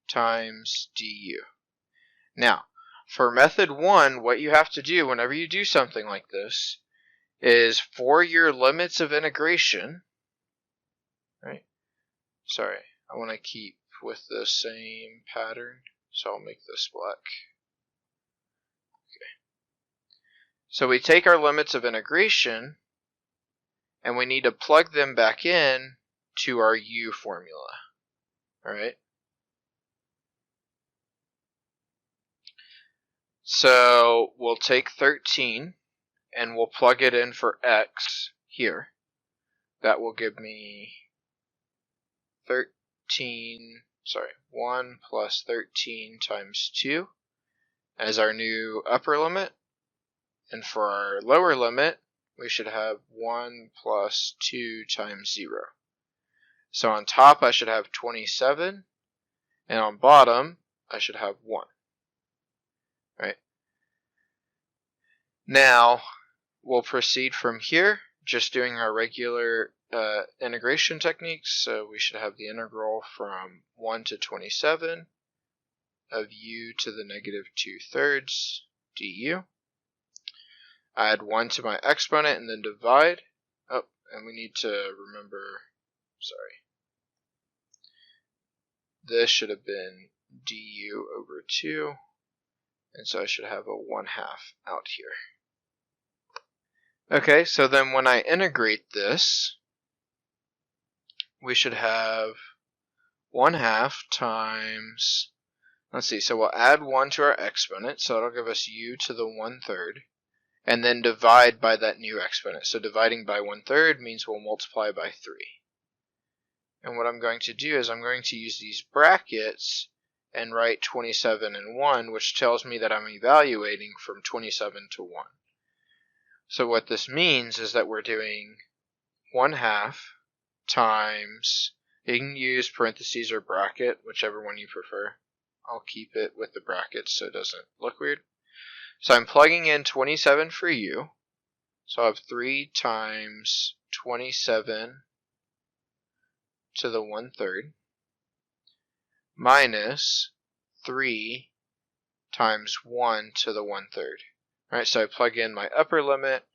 times du. Now, for method 1, what you have to do whenever you do something like this is for your limits of integration, right? Sorry, I want to keep with the same pattern, so I'll make this black. Okay. So we take our limits of integration and we need to plug them back in to our u formula. Alright? So we'll take 13 and we'll plug it in for x here. That will give me 1 plus 13 times 2 as our new upper limit. And for our lower limit, we should have 1 plus 2 times 0. So on top I should have 27, and on bottom I should have 1. Right? Now we'll proceed from here, just doing our regular integration techniques. So we should have the integral from 1 to 27 of u to the negative 2/3 du. Add 1 to my exponent and then divide. Oh, and we need to remember, sorry. This should have been du over 2, and so I should have a 1/2 out here. Okay, so then when I integrate this, we should have 1/2 times Let's see, so we'll add 1 to our exponent, so that'll give us u to the 1/3, and then divide by that new exponent. So dividing by 1/3 means we'll multiply by 3. And what I'm going to do is I'm going to use these brackets and write 27 and 1, which tells me that I'm evaluating from 27 to 1. So what this means is that we're doing 1/2 times, you can use parentheses or bracket, whichever one you prefer. I'll keep it with the brackets so it doesn't look weird. So I'm plugging in 27 for u. So I have 3 times 27 to the 1/3 minus 3 times 1 to the 1/3. Right, so I plug in my upper limit,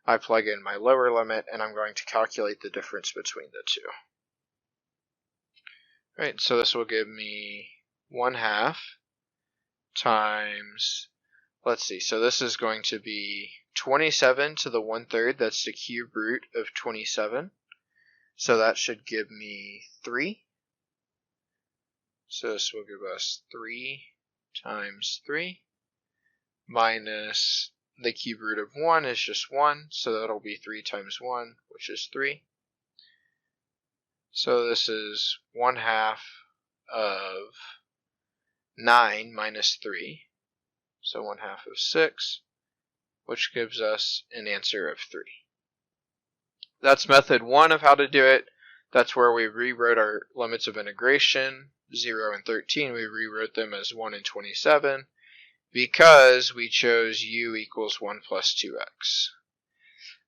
I plug in my lower limit, and I'm going to calculate the difference between the two. Right, so this will give me 1/2 times, let's see, so this is going to be 27 to the 1/3, that's the cube root of 27. So that should give me 3. So this will give us 3 times 3 minus the cube root of 1 is just 1, so that'll be 3 times 1, which is 3. So this is 1/2 of 9 minus 3, so 1/2 of 6, which gives us an answer of 3. That's method 1 of how to do it. That's where we rewrote our limits of integration. 0 and 13, we rewrote them as 1 and 27 because we chose u equals 1 plus 2x.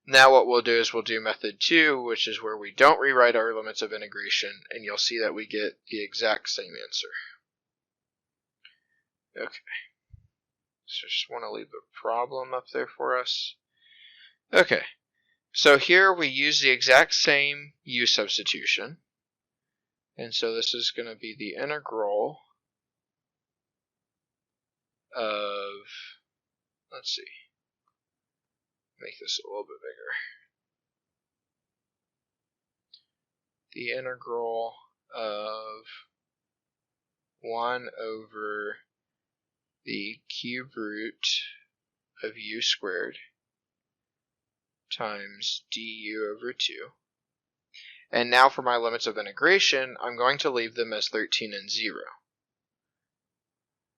Now what we'll do is we'll do method 2, which is where we don't rewrite our limits of integration, and you'll see that we get the exact same answer. Okay, so just want to leave the problem up there for us. Okay, so here we use the exact same u substitution, and so this is going to be the integral of, let's see, make this a little bit bigger. The integral of 1 over the cube root of u squared times du over 2. And now for my limits of integration, I'm going to leave them as 13 and 0.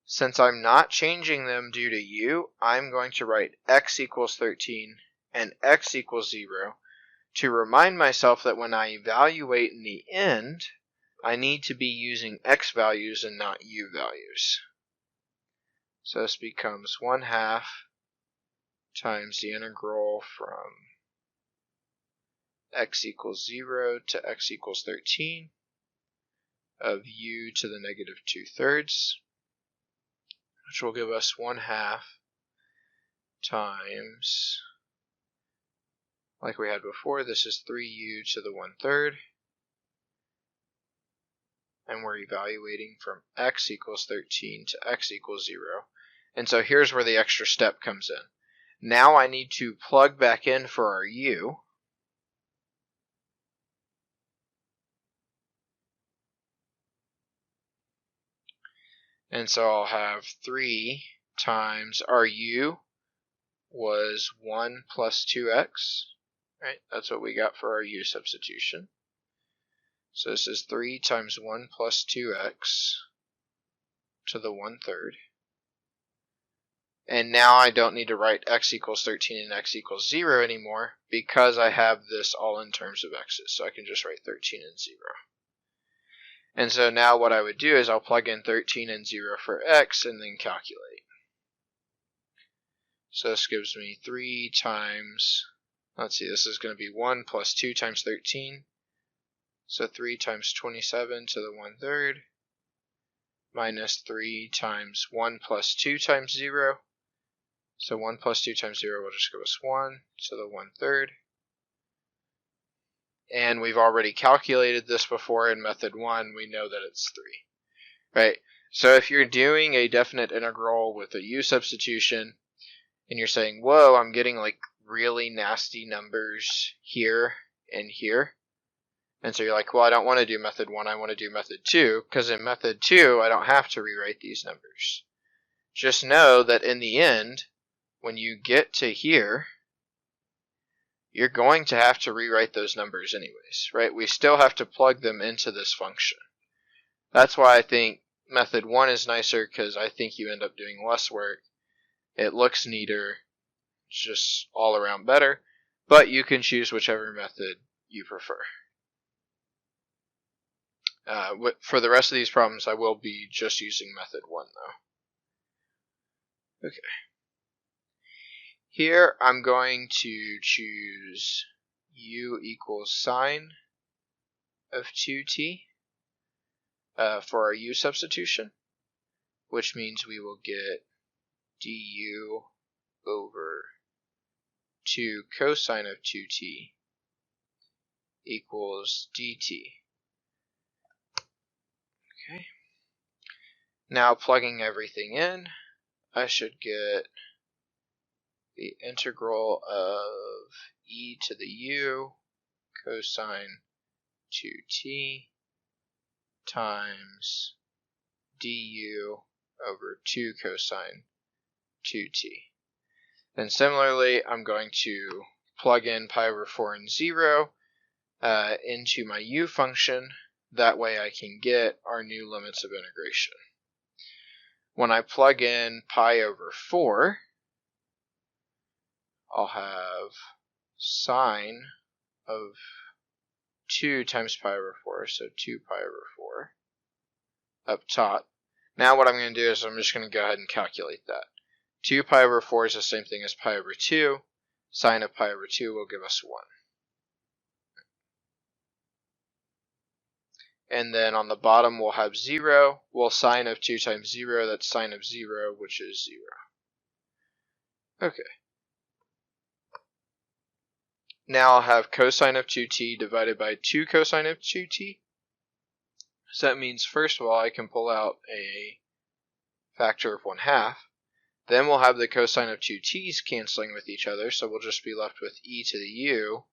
Since I'm not changing them due to u, I'm going to write x equals 13 and x equals 0 to remind myself that when I evaluate in the end, I need to be using x values and not u values. So this becomes 1/2 times the integral from x equals 0 to x equals 13 of u to the negative 2/3, which will give us 1/2 times, like we had before, this is 3u to the 1/3, and we're evaluating from x equals 13 to x equals 0. And so here's where the extra step comes in. Now I need to plug back in for our u. And so I'll have 3 times our u was 1 plus 2x. Right? That's what we got for our u substitution. So this is 3 times 1 plus 2x to the 1/3. And now I don't need to write x equals 13 and x equals 0 anymore because I have this all in terms of x's. So I can just write 13 and 0. And so now what I would do is I'll plug in 13 and 0 for x and then calculate. So this gives me 3 times, let's see, this is going to be 1 plus 2 times 13. So 3 times 27 to the 1/3 minus 3 times 1 plus 2 times 0. So 1 plus 2 times 0 will just give us 1 to the 1/3. And we've already calculated this before in method 1. We know that it's 3. Right? So if you're doing a definite integral with a u substitution, and you're saying, whoa, I'm getting like really nasty numbers here and here, And so you're like, well, I don't want to do method 1, I want to do method 2, because in method 2, I don't have to rewrite these numbers. Just know that in the end, when you get to here, you're going to have to rewrite those numbers anyways, right? We still have to plug them into this function. That's why I think method 1 is nicer, because I think you end up doing less work. It looks neater. It's just all around better. But you can choose whichever method you prefer. For the rest of these problems, I will be just using method 1 though. Okay. Here I'm going to choose u equals sine of 2t for our u substitution, which means we will get du over 2 cosine of 2t equals dt. Okay. Now plugging everything in, I should get the integral of e to the u cosine 2t times du over 2 cosine 2t. Then similarly, I'm going to plug in pi over 4 and 0 into my u function. That way I can get our new limits of integration. When I plug in pi over 4, I'll have sine of 2 times pi over 4, so 2 pi over 4 up top. Now what I'm going to do is I'm just going to go ahead and calculate that. 2 pi over 4 is the same thing as pi over 2. Sine of pi over 2 will give us 1. And then on the bottom we'll have 0. Well, sine of 2 times 0, that's sine of 0, which is 0. Okay. Now I'll have cosine of 2t divided by 2 cosine of 2t. So that means, first of all, I can pull out a factor of 1/2. Then we'll have the cosine of 2t's canceling with each other, so we'll just be left with e to the u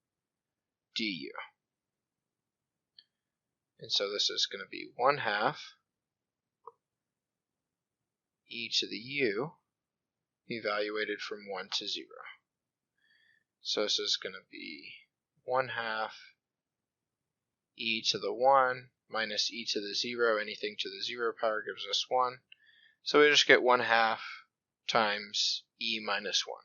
du. And so this is going to be 1/2 e to the u evaluated from 1 to 0. So this is going to be 1/2 e to the 1 minus e to the 0. Anything to the 0 power gives us 1. So we just get 1/2 times e minus 1.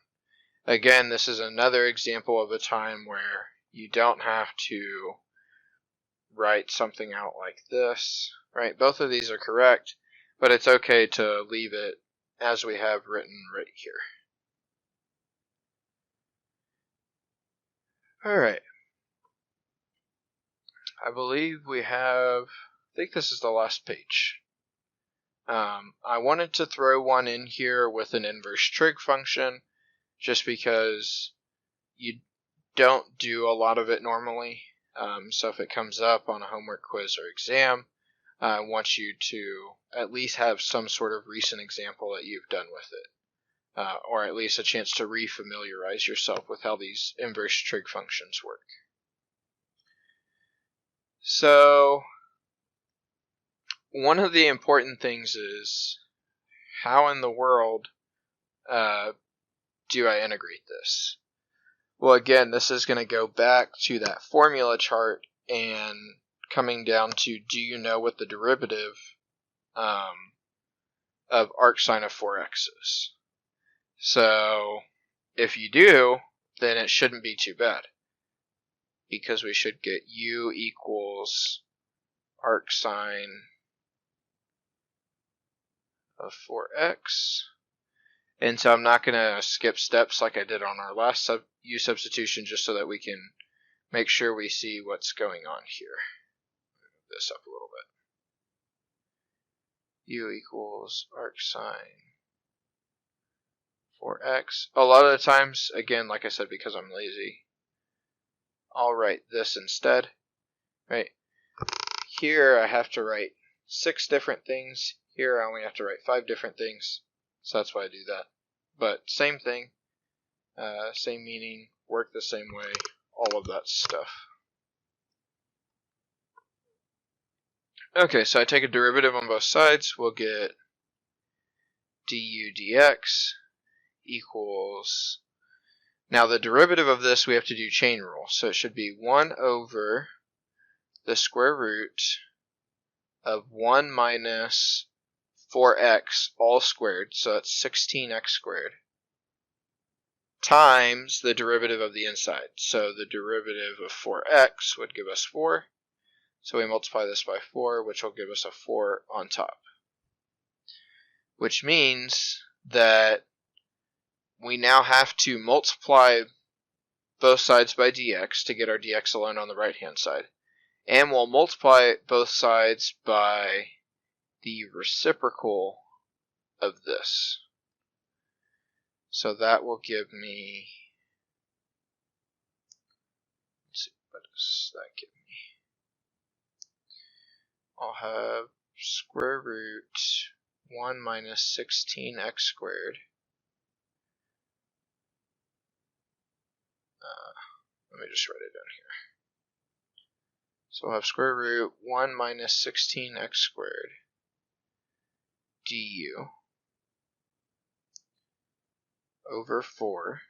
Again, this is another example of a time where you don't have to write something out like this, right? Both of these are correct, but it's okay to leave it as we have written right here. Alright. I believe we have, I think this is the last page. I wanted to throw one in here with an inverse trig function, just because you don't do a lot of it normally. So if it comes up on a homework quiz or exam, I want you to at least have some sort of recent example that you've done with it, or at least a chance to refamiliarize yourself with how these inverse trig functions work. So one of the important things is, how in the world do I integrate this? Well, again, this is going to go back to that formula chart and coming down to, do you know what the derivative of arcsine of 4x is? So if you do, then it shouldn't be too bad, because we should get u equals arcsine of 4x. And so I'm not going to skip steps like I did on our last u substitution, just so that we can make sure we see what's going on here. Move this up a little bit. U equals arcsine 4x. A lot of the times, again, like I said, because I'm lazy, I'll write this instead. Right? Here I have to write 6 different things. Here I only have to write 5 different things. So that's why I do that. But same thing, same meaning, work the same way, all of that stuff. Okay, so I take a derivative on both sides. We'll get du dx equals... Now the derivative of this we have to do chain rule. So it should be 1 over the square root of 1 minus 4x all squared. So that's 16x squared. Times the derivative of the inside. So the derivative of 4x would give us 4. So we multiply this by 4, which will give us a 4 on top. Which means that we now have to multiply both sides by dx to get our dx alone on the right-hand side. And we'll multiply both sides by the reciprocal of this. So that will give me... Let's see, what does that give me? I'll have square root 1 minus 16x squared. Let me just write it down here. So I'll have square root 1 minus 16x squared du over 4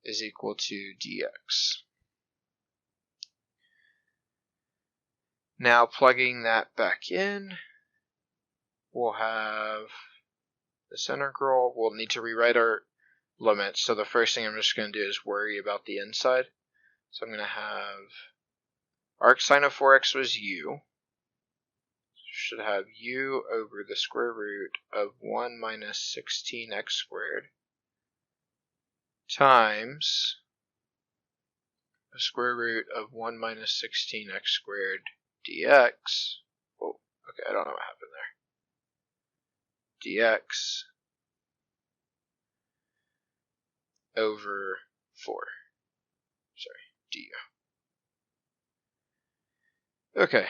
is equal to dx. Now plugging that back in, we'll have this integral. We'll need to rewrite our limits. So the first thing I'm just going to do is worry about the inside. So I'm going to have arc sine of 4x was u. Should have u over the square root of 1 minus 16x squared times the square root of 1 minus 16x squared dx. Oh, okay, I don't know what happened there. Dx over 4. Sorry, du. Okay.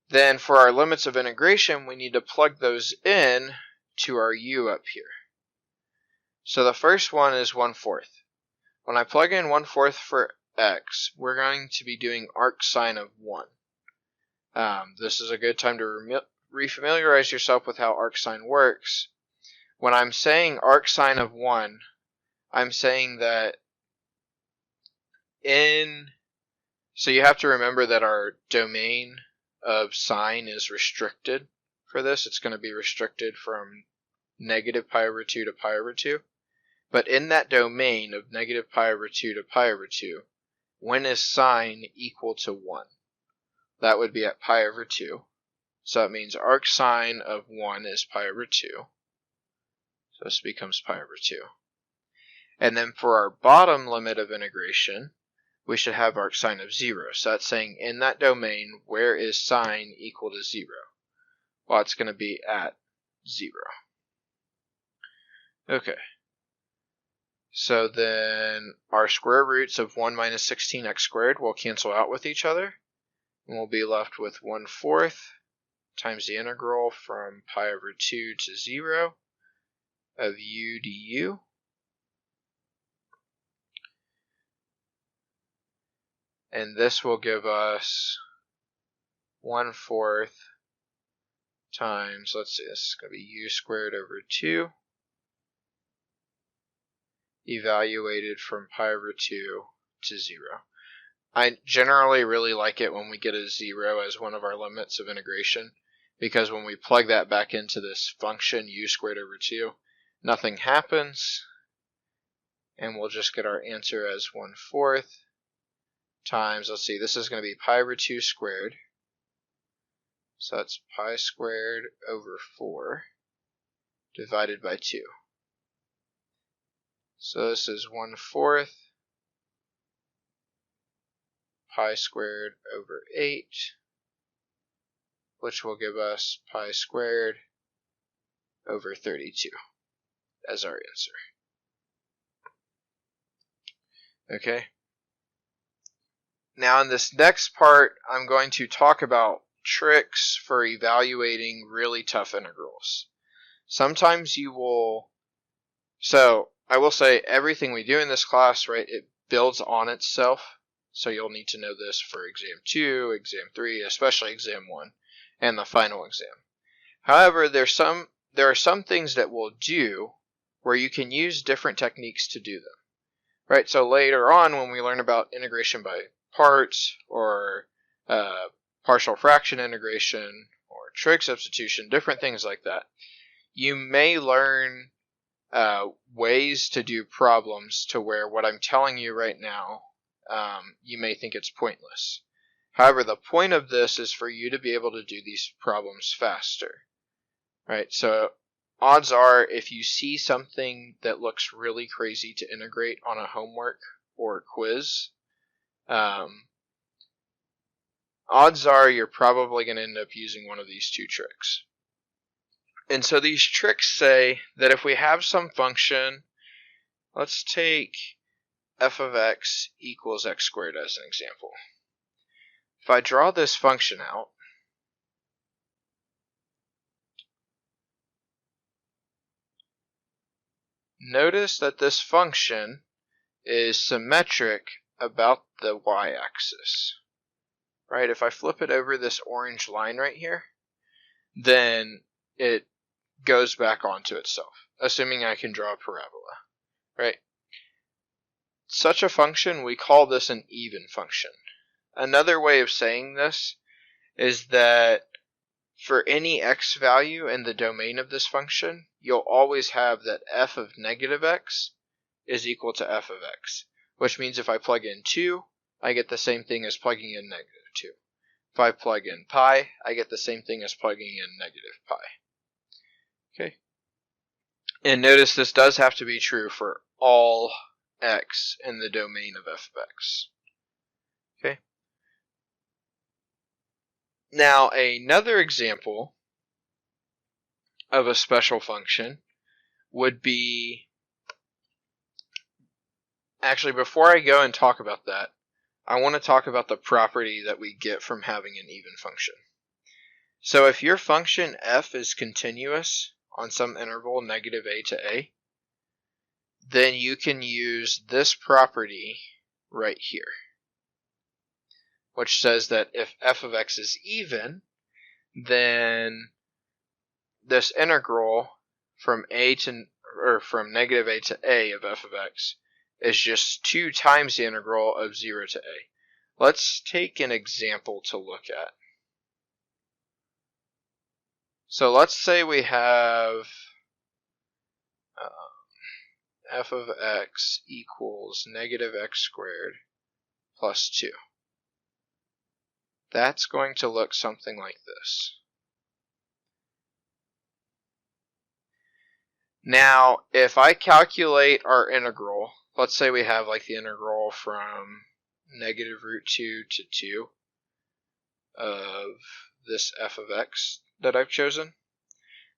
Then for our limits of integration, we need to plug those in to our u up here. So the first one is 1/4. When I plug in 1/4 for x, we're going to be doing arc sine of 1. This is a good time to refamiliarize yourself with how arc sine works. When I'm saying arc sine of 1, I'm saying that so you have to remember that our domain of sine is restricted for this. It's going to be restricted from negative pi over 2 to pi over 2. But in that domain of negative pi over 2 to pi over 2, when is sine equal to 1? That would be at pi over 2. So that means arc sine of 1 is pi over 2. So this becomes pi over 2. And then for our bottom limit of integration, we should have arc sine of 0. So that's saying in that domain, where is sine equal to 0? Well, it's going to be at 0. Okay. So then our square roots of 1 minus 16x squared will cancel out with each other. And we'll be left with 1/4 times the integral from pi over 2 to 0 of u du. And this will give us 1/4 times, let's see, this is going to be u squared over 2, evaluated from pi over 2 to 0. I generally really like it when we get a 0 as one of our limits of integration, because when we plug that back into this function, u squared over 2, nothing happens, and we'll just get our answer as 1/4 times, let's see, this is going to be pi over 2 squared, so that's pi squared over 4 divided by 2. So this is 1/4 pi squared over 8, which will give us pi squared over 32 as our answer. Okay. Now in this next part, I'm going to talk about tricks for evaluating really tough integrals. Sometimes you will... So I will say everything we do in this class, right, it builds on itself. So you'll need to know this for exam 2, exam 3, especially exam 1, and the final exam. However, there are some things that we'll do where you can use different techniques to do them. Right? So later on, when we learn about integration by parts, or partial fraction integration, or trig substitution, different things like that, you may learn ways to do problems to where what I'm telling you right now, you may think it's pointless. However, the point of this is for you to be able to do these problems faster. Right? So odds are, if you see something that looks really crazy to integrate on a homework or quiz, odds are you're probably going to end up using one of these two tricks. And so these tricks say that if we have some function, let's take f of x equals x squared as an example. If I draw this function out, notice that this function is symmetric about the y-axis. Right? If I flip it over this orange line right here, then it goes back onto itself, assuming I can draw a parabola. Right? Such a function, we call this an even function. Another way of saying this is that for any x value in the domain of this function, you'll always have that f of negative x is equal to f of x, which means if I plug in 2, I get the same thing as plugging in negative 2. If I plug in pi, I get the same thing as plugging in negative pi. Okay. And notice this does have to be true for all x in the domain of f of x. Okay. Now, another example of a special function would be, actually, before I go and talk about that, I want to talk about the property that we get from having an even function. So if your function f is continuous on some interval negative a to a, then you can use this property right here, which says that if f of x is even, then this integral from from negative a to a of f of x is just 2 times the integral of 0 to a. Let's take an example to look at. So let's say we have f of x equals negative x squared plus 2. That's going to look something like this. Now, if I calculate our integral, let's say we have like the integral from negative root 2 to 2 of this f of x that I've chosen,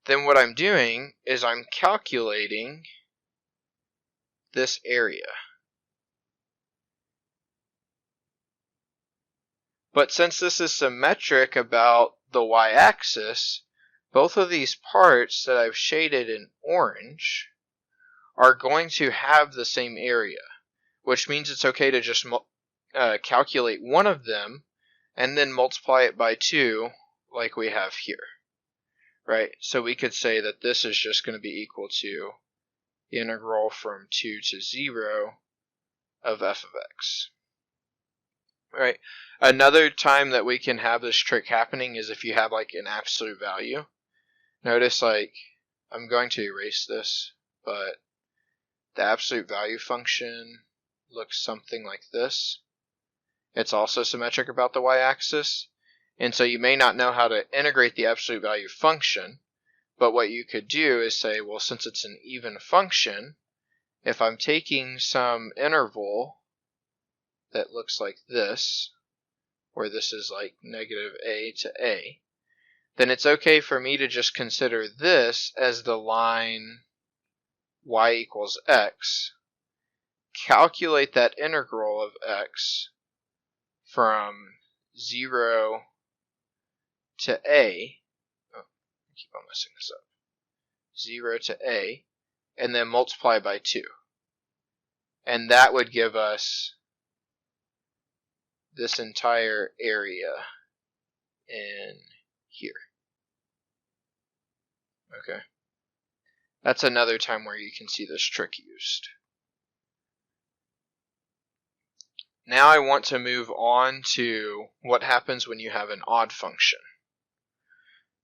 then what I'm doing is I'm calculating this area. But since this is symmetric about the y-axis, both of these parts that I've shaded in orange are going to have the same area, which means it's okay to just calculate one of them and then multiply it by 2 like we have here. Right? So we could say that this is just going to be equal to the integral from 2 to 0 of f of x. Right? Another time that we can have this trick happening is if you have like an absolute value. Notice, like, I'm going to erase this, but the absolute value function looks something like this. It's also symmetric about the y-axis, and so you may not know how to integrate the absolute value function, but what you could do is say, well, since it's an even function, if I'm taking some interval that looks like this, where this is like negative a to a, then it's okay for me to just consider this as the line y equals x, calculate that integral of x from 0 to a, oh, I keep on messing this up, 0 to a, and then multiply by 2. And that would give us this entire area in here. Okay. That's another time where you can see this trick used. Now I want to move on to what happens when you have an odd function.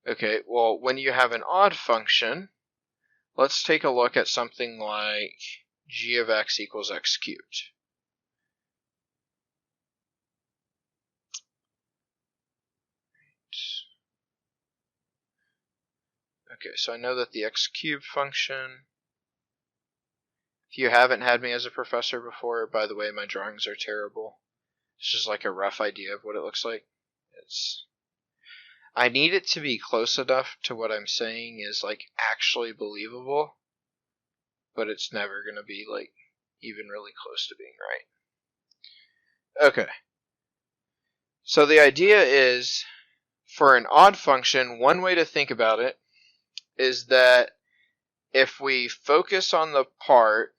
Okay, well, when you have an odd function, let's take a look at something like g of x equals x cubed. Okay, so I know that the x cubed function, if you haven't had me as a professor before, by the way, my drawings are terrible. It's just like a rough idea of what it looks like. I need it to be close enough to what I'm saying is like actually believable, but it's never going to be like even really close to being right. Okay. So the idea is, for an odd function, one way to think about it is that if we focus on the part,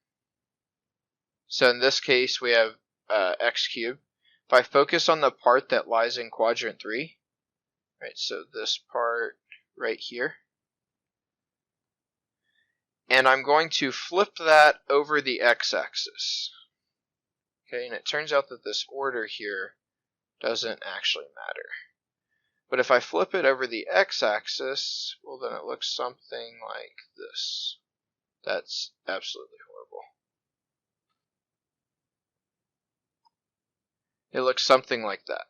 so in this case we have x cubed, if I focus on the part that lies in quadrant 3, right, so this part right here, and I'm going to flip that over the x-axis. Okay, and it turns out that this order here doesn't actually matter. But if I flip it over the x-axis, well, then it looks something like this. That's absolutely horrible. It looks something like that.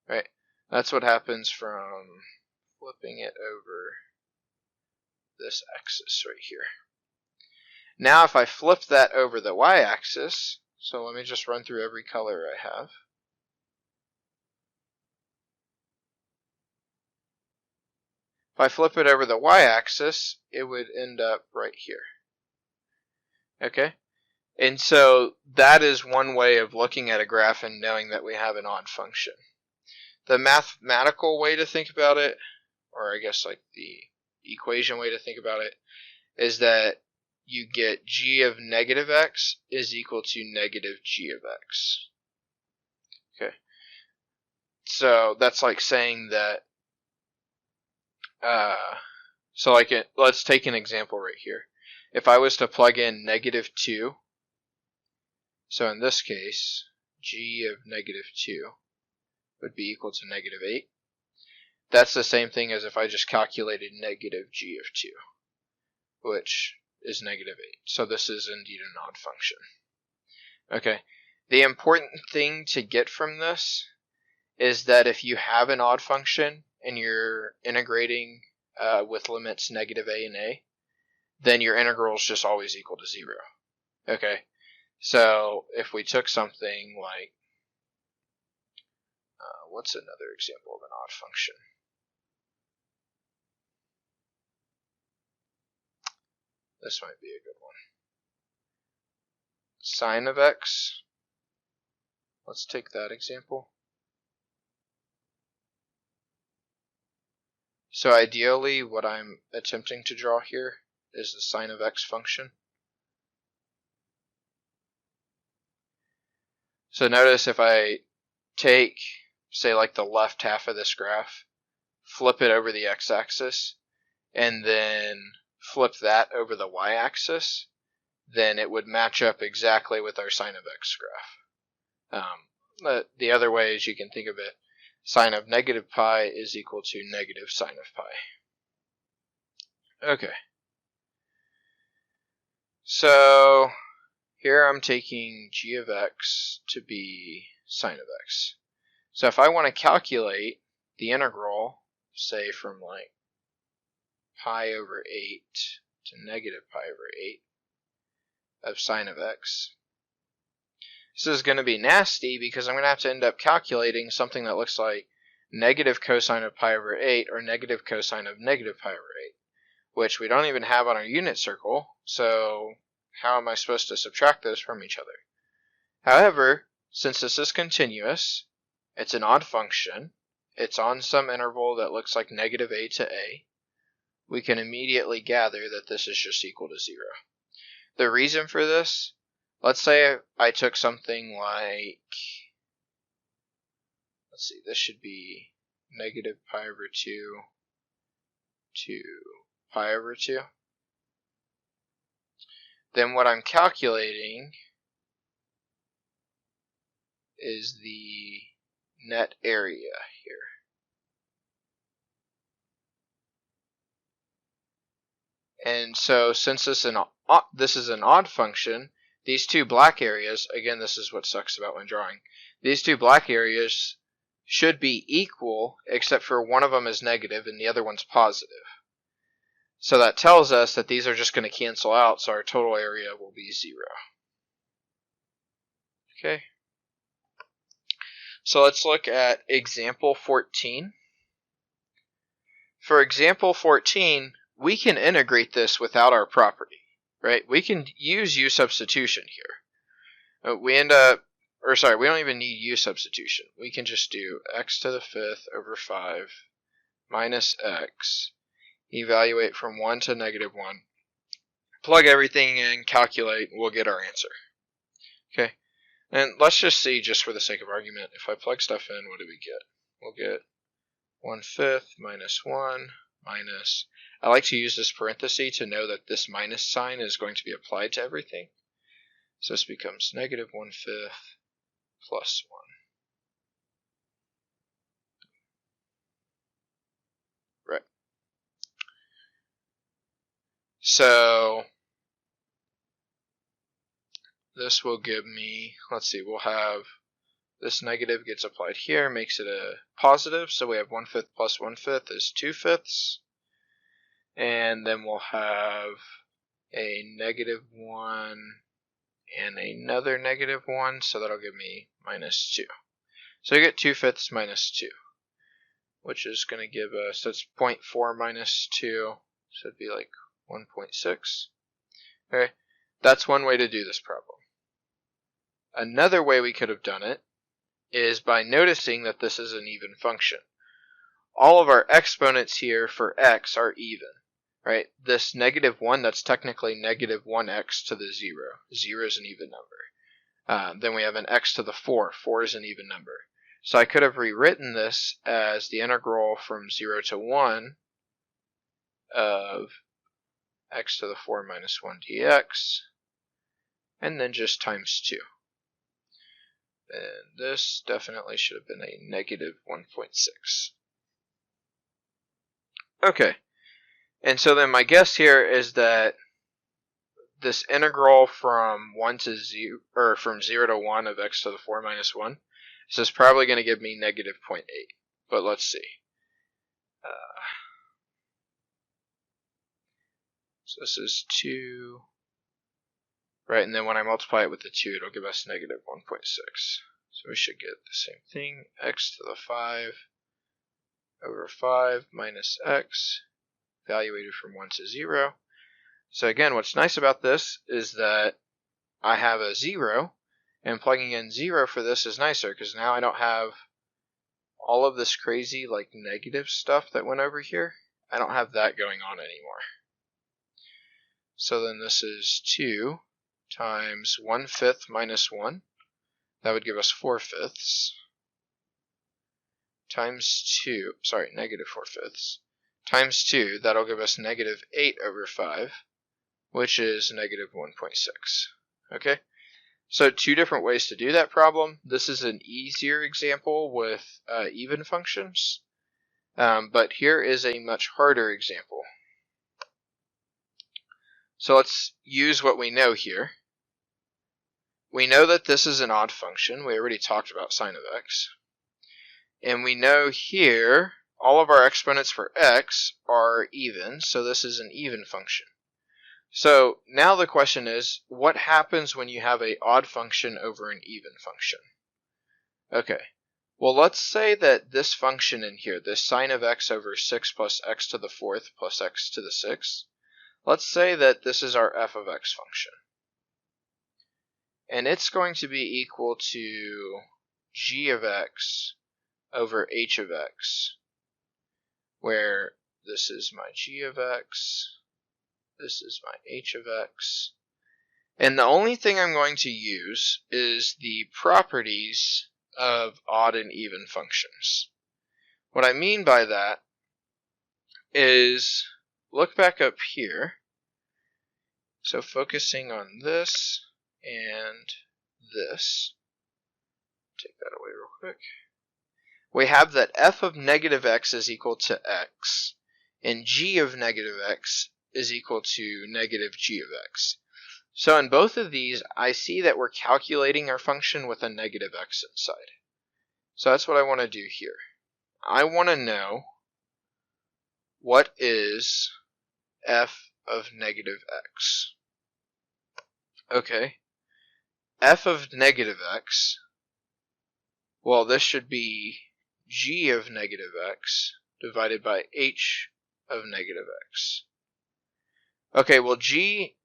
Right? That's what happens from flipping it over this axis right here. Now if I flip that over the y-axis, so let me just run through every color I have. If I flip it over the y-axis, it would end up right here. Okay? And so that is one way of looking at a graph and knowing that we have an odd function. The mathematical way to think about it, or I guess like the equation way to think about it, is that you get g of negative x is equal to negative g of x. Okay. So that's like saying that, let's take an example right here. If I was to plug in negative 2, so in this case, g of negative 2 would be equal to negative 8. That's the same thing as if I just calculated negative g of 2, which is negative 8. So this is indeed an odd function. Okay. The important thing to get from this is that if you have an odd function and you're integrating with limits negative a and a, then your integral is just always equal to 0. Okay. So if we took something like, what's another example of an odd function? This might be a good one. Sine of x. Let's take that example. So ideally, what I'm attempting to draw here is the sine of x function. So notice if I take, say, like the left half of this graph, flip it over the x-axis, and then flip that over the y-axis, then it would match up exactly with our sine of x graph. The other way is you can think of it, sine of negative pi is equal to negative sine of pi. Okay. So here I'm taking g of x to be sine of x. So if I want to calculate the integral, say from like pi over 8 to negative pi over 8 of sine of x, this is going to be nasty because I'm going to have to end up calculating something that looks like negative cosine of pi over 8 or negative cosine of negative pi over 8, which we don't even have on our unit circle, so how am I supposed to subtract those from each other? However, since this is continuous, it's an odd function, it's on some interval that looks like negative a to a, we can immediately gather that this is just equal to 0. The reason for this, let's say I took something like let's see, this should be negative pi over 2 to pi over 2. Then what I'm calculating is the net area here. And so since this is an odd function, these two black areas, again, this is what sucks about when drawing, these two black areas should be equal, except for one of them is negative and the other one's positive. So that tells us that these are just going to cancel out, so our total area will be 0. Okay. So let's look at example 14. For example 14, we can integrate this without our property, right? We can use U substitution here. We don't even need U substitution. We can just do x to the 5th over 5 minus x, evaluate from 1 to negative 1, plug everything in, calculate, we'll get our answer. Okay, and let's just see, just for the sake of argument, if I plug stuff in, what do we get? We'll get 1/5 minus 1 minus, I like to use this parenthesis to know that this minus sign is going to be applied to everything. So this becomes negative 1/5 plus 1. Right. So this will give me, let's see, we'll have this negative gets applied here, makes it a positive, so we have 1/5 plus 1/5 is 2/5. And then we'll have a negative 1 and another negative 1, so that'll give me minus 2. So you get 2/5 minus 2, which is going to give us, that's 0.4 minus 2, so it'd be like 1.6. Okay, that's one way to do this problem. Another way we could have done it is by noticing that this is an even function. All of our exponents here for x are even, right? This negative 1, that's technically negative 1x to the 0. 0 is an even number. Then we have an x to the 4. 4 is an even number. So I could have rewritten this as the integral from 0 to 1 of x to the 4 minus 1 dx, and then just times 2. And this definitely should have been a negative 1.6. Okay, and so then my guess here is that this integral from 1 to 0, or from 0 to 1 of x to the 4 minus 1, this is probably going to give me negative 0.8. But let's see. So this is 2. Right, and then when I multiply it with the 2, it'll give us negative 1.6. So we should get the same thing, x to the 5 over 5 minus x, evaluated from 1 to 0. So again, what's nice about this is that I have a 0, and plugging in 0 for this is nicer, because now I don't have all of this crazy like negative stuff that went over here. I don't have that going on anymore. So then this is 2 times 1/5 minus 1, that would give us 4/5, times 2, sorry, negative 4/5, times 2, that'll give us negative 8 over 5, which is negative 1.6. Okay, so two different ways to do that problem. This is an easier example with even functions, but here is a much harder example. So let's use what we know here. We know that this is an odd function. We already talked about sine of x. And we know here all of our exponents for x are even, so this is an even function. So now the question is, what happens when you have an odd function over an even function? Okay, well let's say that this function in here, this sine of x over 6 plus x to the 4th plus x to the 6th, let's say that this is our f of x function. And it's going to be equal to g of x over h of x, where this is my g of x, this is my h of x, and the only thing I'm going to use is the properties of odd and even functions. What I mean by that is, look back up here. So focusing on this and this. Take that away real quick. We have that f of negative x is equal to x, and g of negative x is equal to negative g of x. So in both of these, I see that we're calculating our function with a negative x inside. So that's what I want to do here. I want to know what is f of negative x. Okay, f of negative x, well, this should be g of negative x divided by h of negative x. Okay, well, g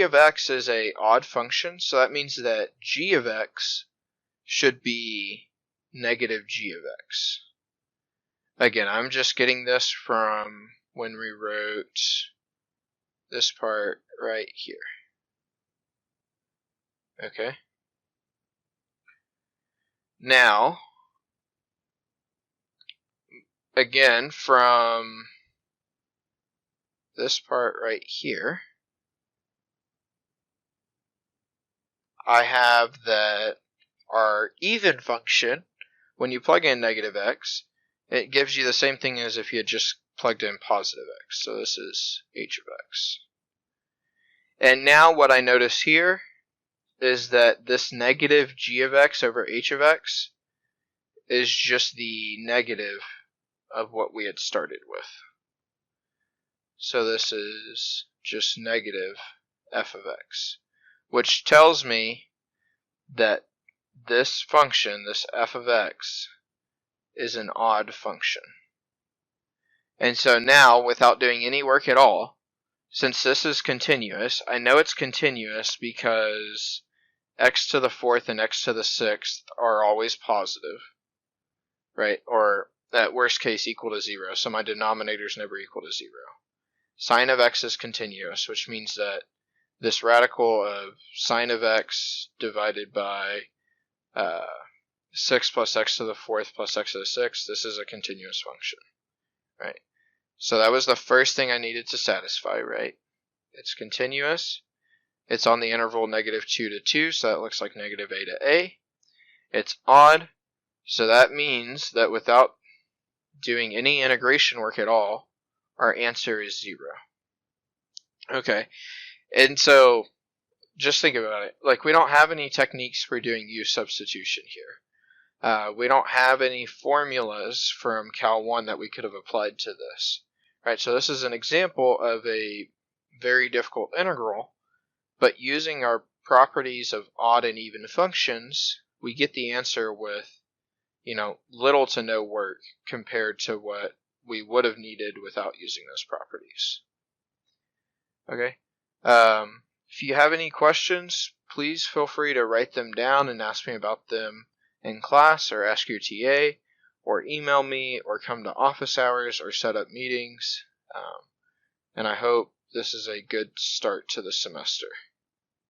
of x is a odd function, so that means that g of x should be negative g of x. Again, I'm just getting this from when we wrote this part right here. Okay. Now, again, from this part right here, I have that our even function, when you plug in negative x, it gives you the same thing as if you had just plugged in positive x. So this is h of x. And now what I notice here is that this negative g of x over h of x is just the negative of what we had started with. So this is just negative f of x, which tells me that this function, this f of x, is an odd function. And so now, without doing any work at all, since this is continuous, I know it's continuous because x to the fourth and x to the sixth are always positive, right? Or at worst case equal to 0, so my denominator is never equal to 0. Sine of x is continuous, which means that this radical of sine of x divided by 6 plus x to the fourth plus x to the sixth, this is a continuous function, right? So that was the first thing I needed to satisfy, right? It's continuous. It's on the interval negative 2 to 2, so that looks like negative a to a. It's odd, so that means that without doing any integration work at all, our answer is 0. Okay, and so just think about it. Like, we don't have any techniques for doing U substitution here. We don't have any formulas from Cal 1 that we could have applied to this. Right, so this is an example of a very difficult integral, but using our properties of odd and even functions, we get the answer with, little to no work compared to what we would have needed without using those properties. Okay. If you have any questions, please feel free to write them down and ask me about them in class, or ask your TA, or email me, or come to office hours, or set up meetings. And I hope this is a good start to the semester.